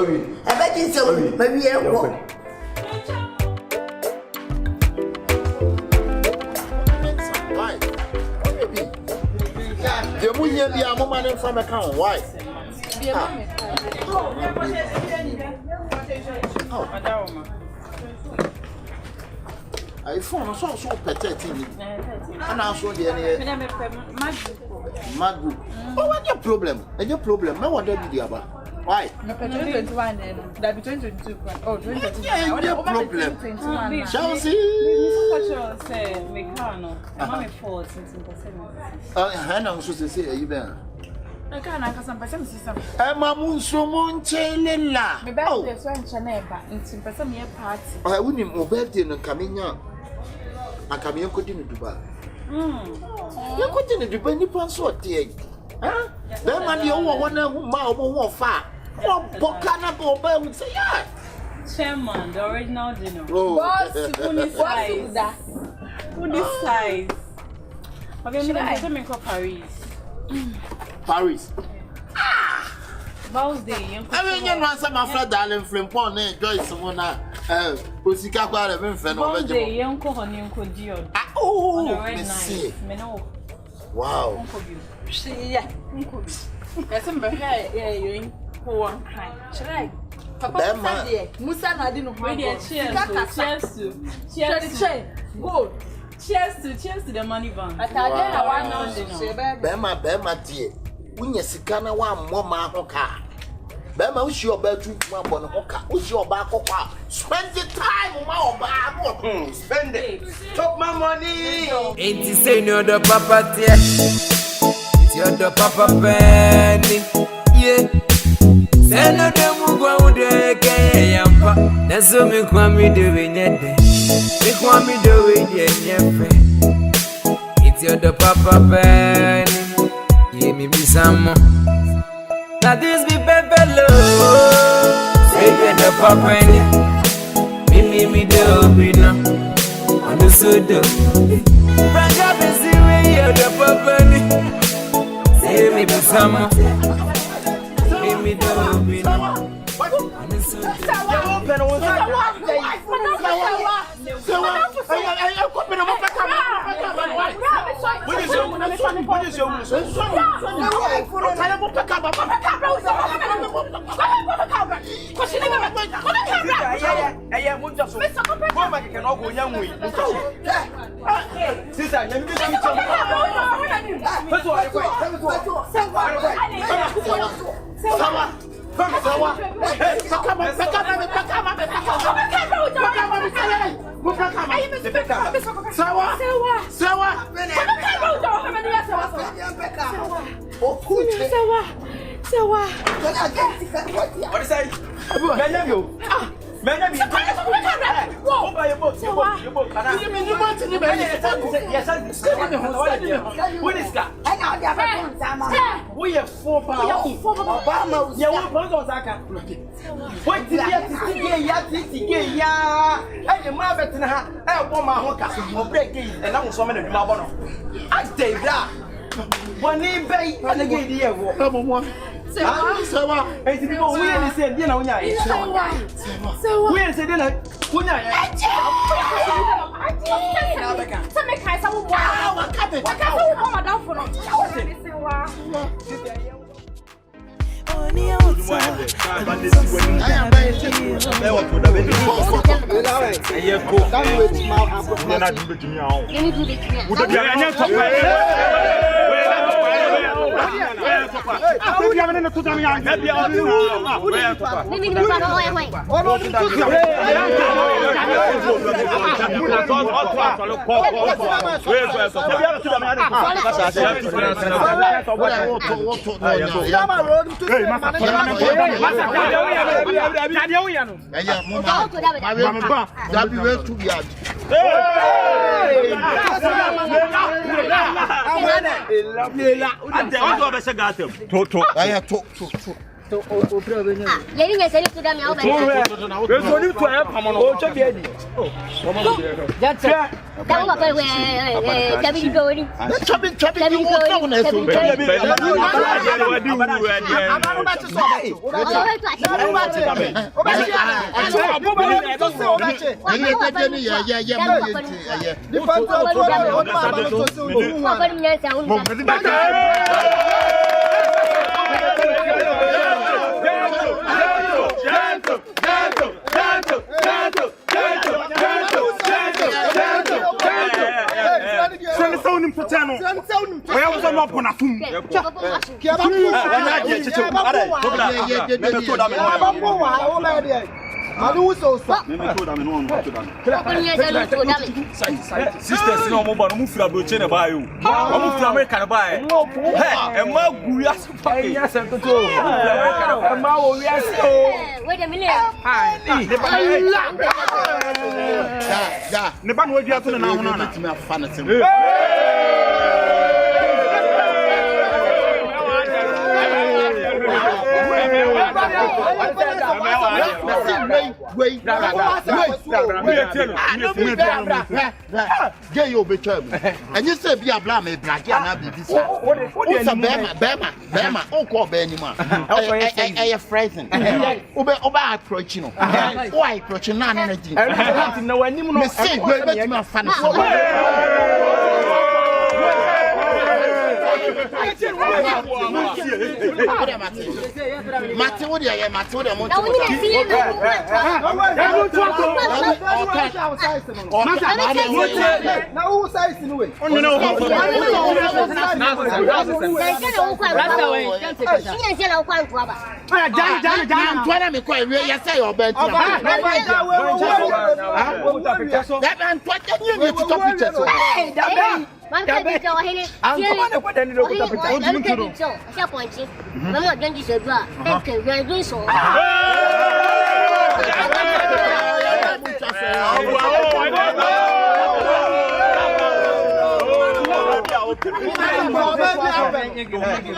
S8: I bet you some. Maybe
S1: the woman be a woman from a count. Why? I found so pathetic. And I saw the Magu. Oh, what's your problem? And your problem? No one did the other. Why?
S9: No, 2021 then. That be 2022. Oh, 2022.
S1: Yeah, your problem. Chelsea.
S9: Say, Mekano. I'm 4 since
S1: Hannah was to say, you there.
S9: I can't have some person system.
S1: I'm a moon Chelella.
S9: My birthday is one Chaneba in some year party.
S1: I wouldn't move birthday and coming out. I come here continue to buy. You continue to buy any pansort, huh? Then man, you want one far. One bocana boba would say, yeah.
S9: Chairman, the original dinner.
S6: Boss, Poolside. Poolside.
S9: I'm going to Paris.
S1: Paris.
S9: Birthday.
S1: I mean, you know, some of my darling friend, Paul, enjoy someone. Pusika kwa le mfe no beje.
S9: Birthday, yanko honey, yanko Dio.
S1: Oh, see. Wow.
S9: Yeah, uncle. That's some behavior. You're in one kind. Try. Papa, Musa, I didn't know. Cheers to go. Cheers to the money van.
S1: Bema dear. When you sikana wa mama hoka. Bema ushi oba tu mambo no hoka. Ushi oba kokwa. Spend the time ma oba.
S5: Spend it. Chop my money.
S10: Ain't you say no the papa tia? It's your the papa penny. Yeah. Say no the mugwa ude ke yampa. Naso me kwa mi do we nyede. Me kwa mi do we nyefe. It's your the papa penny. Yeah me be some. Now this be pepe love. Say the papa penny. Me do be no. On the soda. Branch up and see where you're the papa. Say me be some. Me do be no. On the soda.
S3: Sisters no mo ba no mu fira broche na ba yo. O mu fira America na ba e. He, e ma gu ya so pa e. E ma wo wi ase o.
S4: Wait a minute.
S1: Ne ba no adua to na ho na na. Me afa na sem. Get your bitch, and you say be a blame, a black, and be this. What's a Bema, oh, call Benny, I frightened. Oba approaching. Why approaching none energy? No, I didn't say, wait, my fan. Mate wo dia ye mate wo dia mo.
S7: Na woni na see no.
S3: Na who size no way.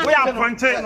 S11: We are fronting.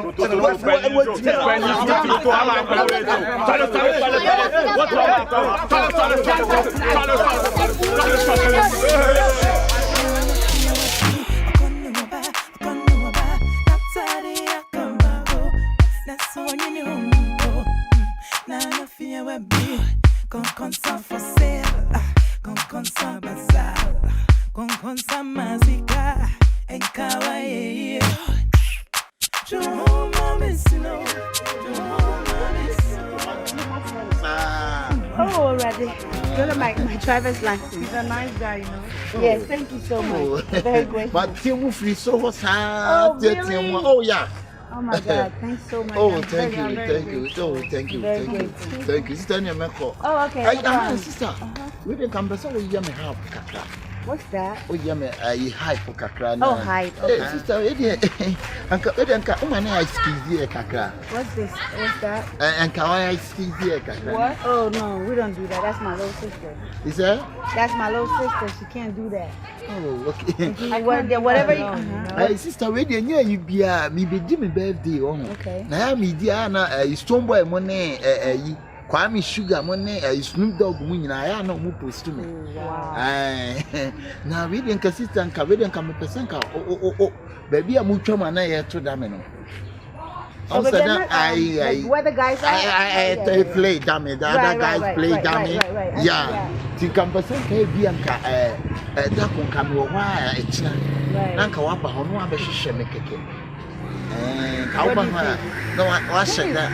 S9: Oh, already. Good at my driver's license. He's a nice guy, you know. Yes, thank you so much. Very grateful.
S1: But Timu free so
S9: Oh, really?
S1: Oh yeah.
S9: Oh my God, thanks so much.
S1: Oh,
S9: I'm
S1: thank
S9: very
S1: you. Oh, thank you.
S9: Very
S1: Thank you.
S9: grateful.
S1: Thank you. Sister Nyameko.
S9: Oh, okay.
S1: Sister. We didn't come back. So we hear me help.
S9: What's that?
S1: Oh, yeah, me hype for kakra.
S9: Oh, hype. Okay.
S1: Sister, Uncle, I ski kakra.
S9: What's this? What's that?
S1: And Kawaii ski kakra.
S9: What? Oh no, we don't do that. That's my little sister.
S1: Is that?
S9: That's my little sister. She can't do that.
S1: Oh, okay.
S9: Whatever you.
S1: Sister, we didn't hear you be me Jimmy birthday.
S9: Okay.
S1: Now, me Diana, Stone Boy money, Kwame Sugar money, Snoop Dogg money. I know who post to me.
S9: Wow.
S1: Now, we didn't consistent, we didn't come a percent. Oh, baby, I'm much more than I to them.
S9: Where the guys are?
S1: I play dummy, the other guys play dummy. Yeah. Think percent Bianca, that can come over it's not. Nanka Wapa, no one be shemeke. No, I said that.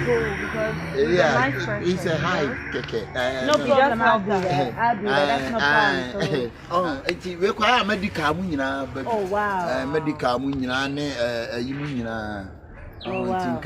S1: Yeah, it's a high keke.
S9: No problem, I'll do that. That's no problem.
S1: Oh, it's require medical munina.
S9: Oh, wow.
S1: Medical munina,
S9: oh, wow.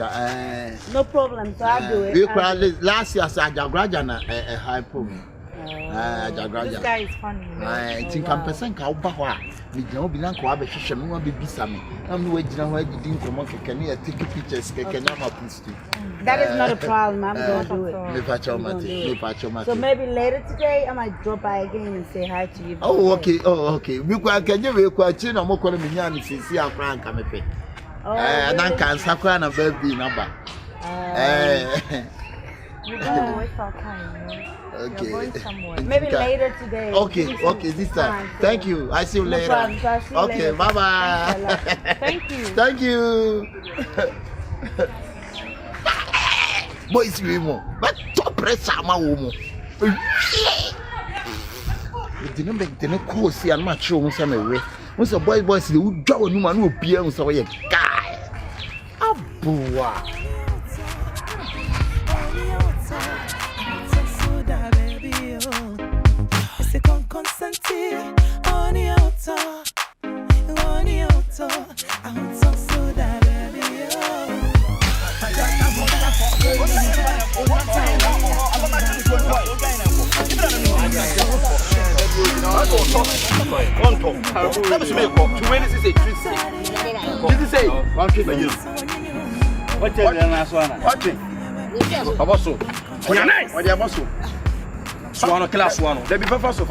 S9: No problem, so I'll do it.
S1: Last year, I graduated a high problem.
S9: This guy is funny.
S1: I think I'm percent Kaubawa. We don't belong to our Shisha, will be Bissami. I'm waiting on where you didn't come on, can you take pictures?
S9: That is not a problem. I'm going to do it. So maybe later today, I might drop by again and say hi to you.
S1: Oh, okay. Oh, okay. We can you question or more calling me and see our Frank come pay. And I can't sakura and a birthday number.
S9: We're going to waste our time.
S1: Okay.
S9: You're going somewhere. Maybe later today.
S1: Okay, this time. Thank you. I see you later. Okay, bye bye.
S9: Thank you.
S1: Thank you. Boys, we more. But top pressure, my woman. Didn't call see and match you some way. Once a boys, they would draw a new man who appears so a guy. Abua.
S5: Suano class one. They be fafaso.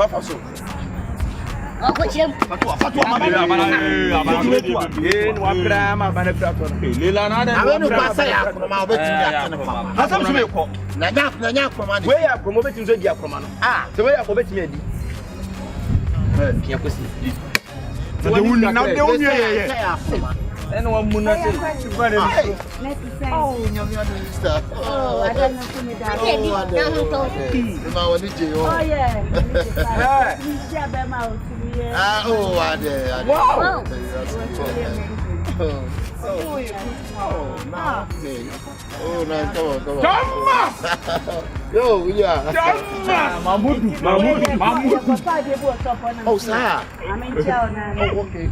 S5: And one moon, I don't know.
S1: Oh, nice. Come on.
S3: Thomas!
S1: Yo, yeah.
S3: Thomas! Mamudu.
S1: Oh, sir. Okay.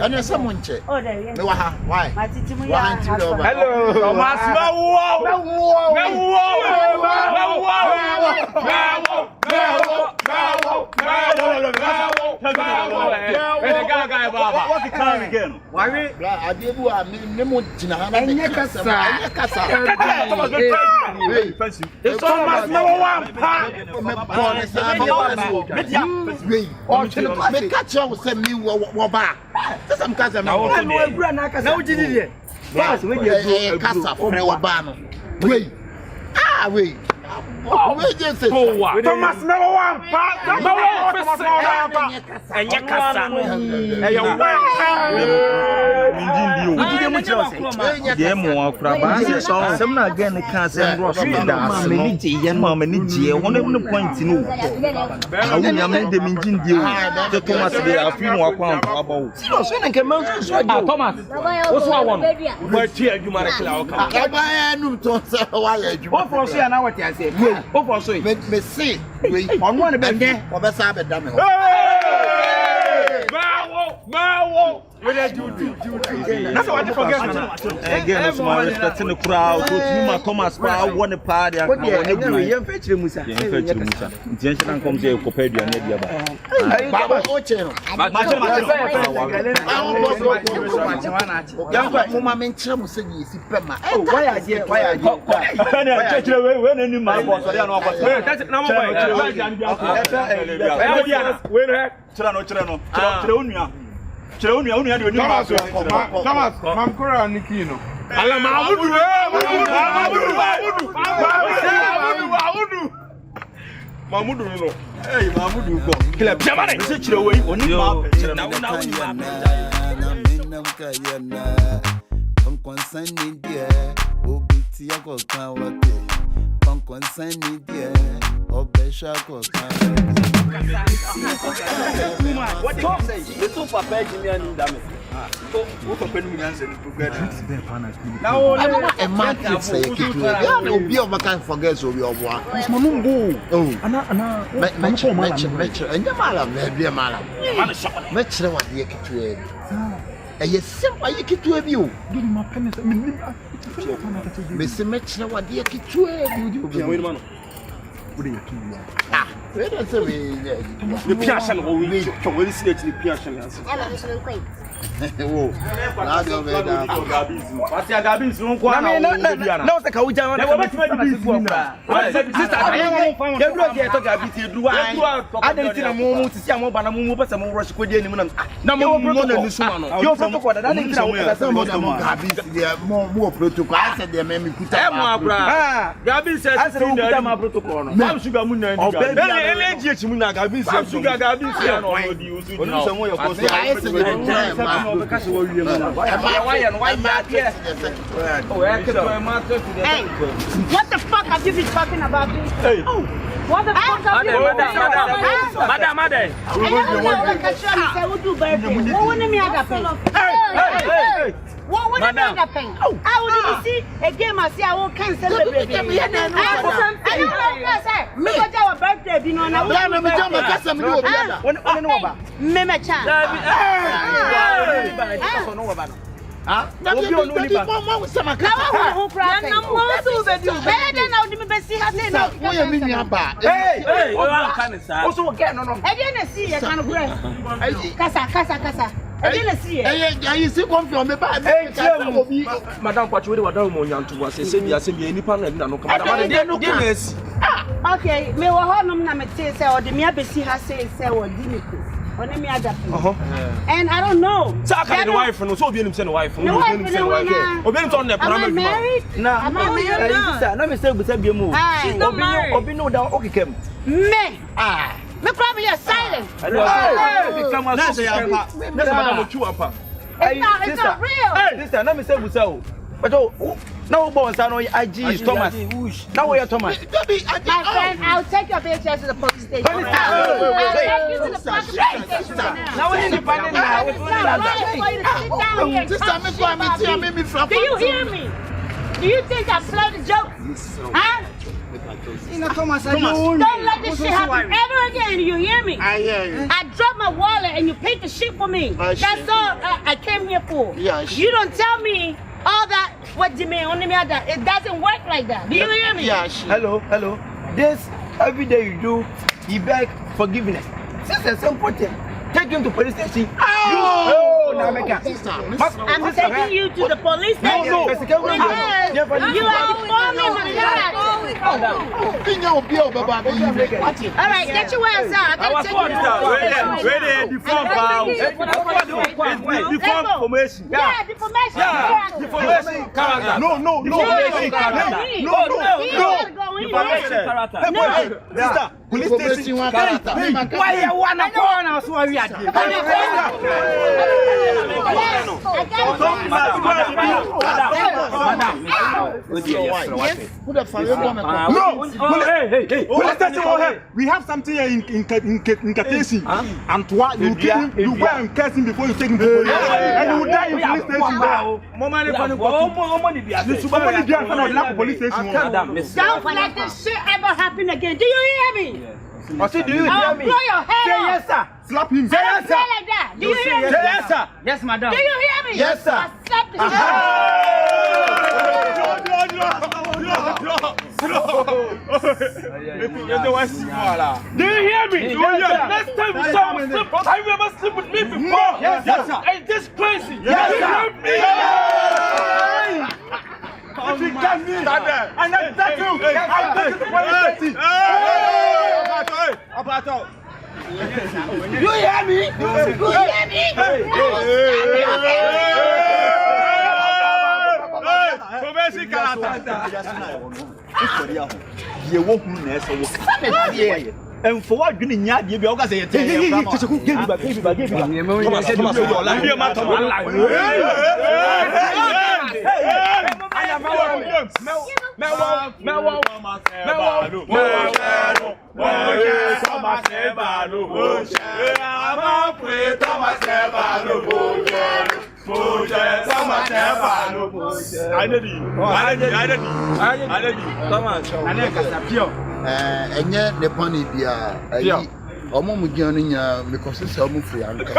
S1: And there's someone check.
S7: Oh, there.
S1: No, why?
S3: Hello. Thomas, What's the time again? Why?
S1: I did what I mean.
S3: It's Thomas number one.
S1: Catch up with me. Some cousin. Now, wait.
S3: Thomas number one.
S1: Me see, on one of them, or best I have done.
S3: Bravo! That's what I forget. Again, I'm respecting the crowd. So you might come as far. I want to party. I want to fetch Musa. Intention comes here. Copedia, Nebia. Baba, Mama mentioned Musini. Why are you? When any man was there, no, that's number
S11: Thomas, Mamkura Nikino.
S3: Mamudu no. Hey, Mamudu go. Kila jamani. Sechire we oni ma pechire na una What do you say? The two papa Jimmy Dame. So, who company me answer the program? Now, a man can say, you will be of a kind forget so we are one. Oh, Metro, and your madam, maybe a madam. Metro, what you get to it. And you simple, you get to you. Give my pennies. Mr. Metro, what you get to it. The Piashan will be to listen to the Piashan. Oh, what's your Gabins? No, the Kauja. I didn't see a moment to see a more Banamu, but some more rush with the animal. No more more protocol. I said, they may be put Gabin said, I said, my protocol. Now, Sugar Moon and what the fuck have you been talking about? Hey. What the fuck have you been talking about? Madam. What would you make a pen? I would see a game I see I won't cancel the baby. I don't know, sir. Because our birthday, you know, now I'm going to I didn't see it. You see, Confion, Madame Pachuidi, what don't want to was saying, any partner, no, okay, me were home, Namate, or the Miabesi has said, or Diniku, or the Miada. And I don't know. Saka, the wife, and so being himself, wife, or been on the married? No, I'm not married. Let me say, with a bimu. She's not married. Or be no doubt, okay, me. Me probably are silent. It's not real. Sister, let me say, but
S5: Now boss I know IG is Thomas. Now where Thomas?
S12: My friend, I'll take your pictures to the police station. I'll take you to the police station.
S5: Now we're independent now.
S12: Do you hear me? Do you think I play the joke? Huh?
S8: Thomas,
S12: don't let this shit happen ever again. You hear me?
S8: I hear you.
S12: I dropped my wallet and you paid the shit for me. That's all I came here for. You don't tell me all that. What do you mean? Only me that it doesn't work like that. Do you hear me?
S5: Hello. This every day you do, you beg forgiveness. This is important. Take him to police station.
S12: I'm taking you to the police station.
S5: No.
S12: Because you are informing my dad. Alright, get your ass out. I gotta take you
S3: Deformation.
S12: Yeah, deformation.
S3: Character. No.
S5: Sister, police station. Why you wanna go now? So we are
S11: we have something here in Katesi. And you go and catch him before you take him to police. And you will die in police station.
S12: Don't let this shit ever happen again. Do you hear me?
S5: Do you hear me?
S12: I'll blow your head off.
S5: Yes, sir.
S11: Slap him.
S12: Say yes, sir. Like that. Do you hear me?
S5: Yes, sir.
S8: Yes, madam.
S12: Do you hear me?
S5: Yes, sir.
S12: I slapped the shit.
S3: Do you hear me? Next time you saw me sleep, have you ever slept with me before?
S5: Yes, sir.
S3: Ain't this crazy?
S5: Yes, sir.
S11: If you can me, and I take you, I'll take you to police station.
S5: You hear me?
S3: And for what you need, you be always saying,
S1: enye ne pani bia ayi omo mu gian nya me ko se se omo free anka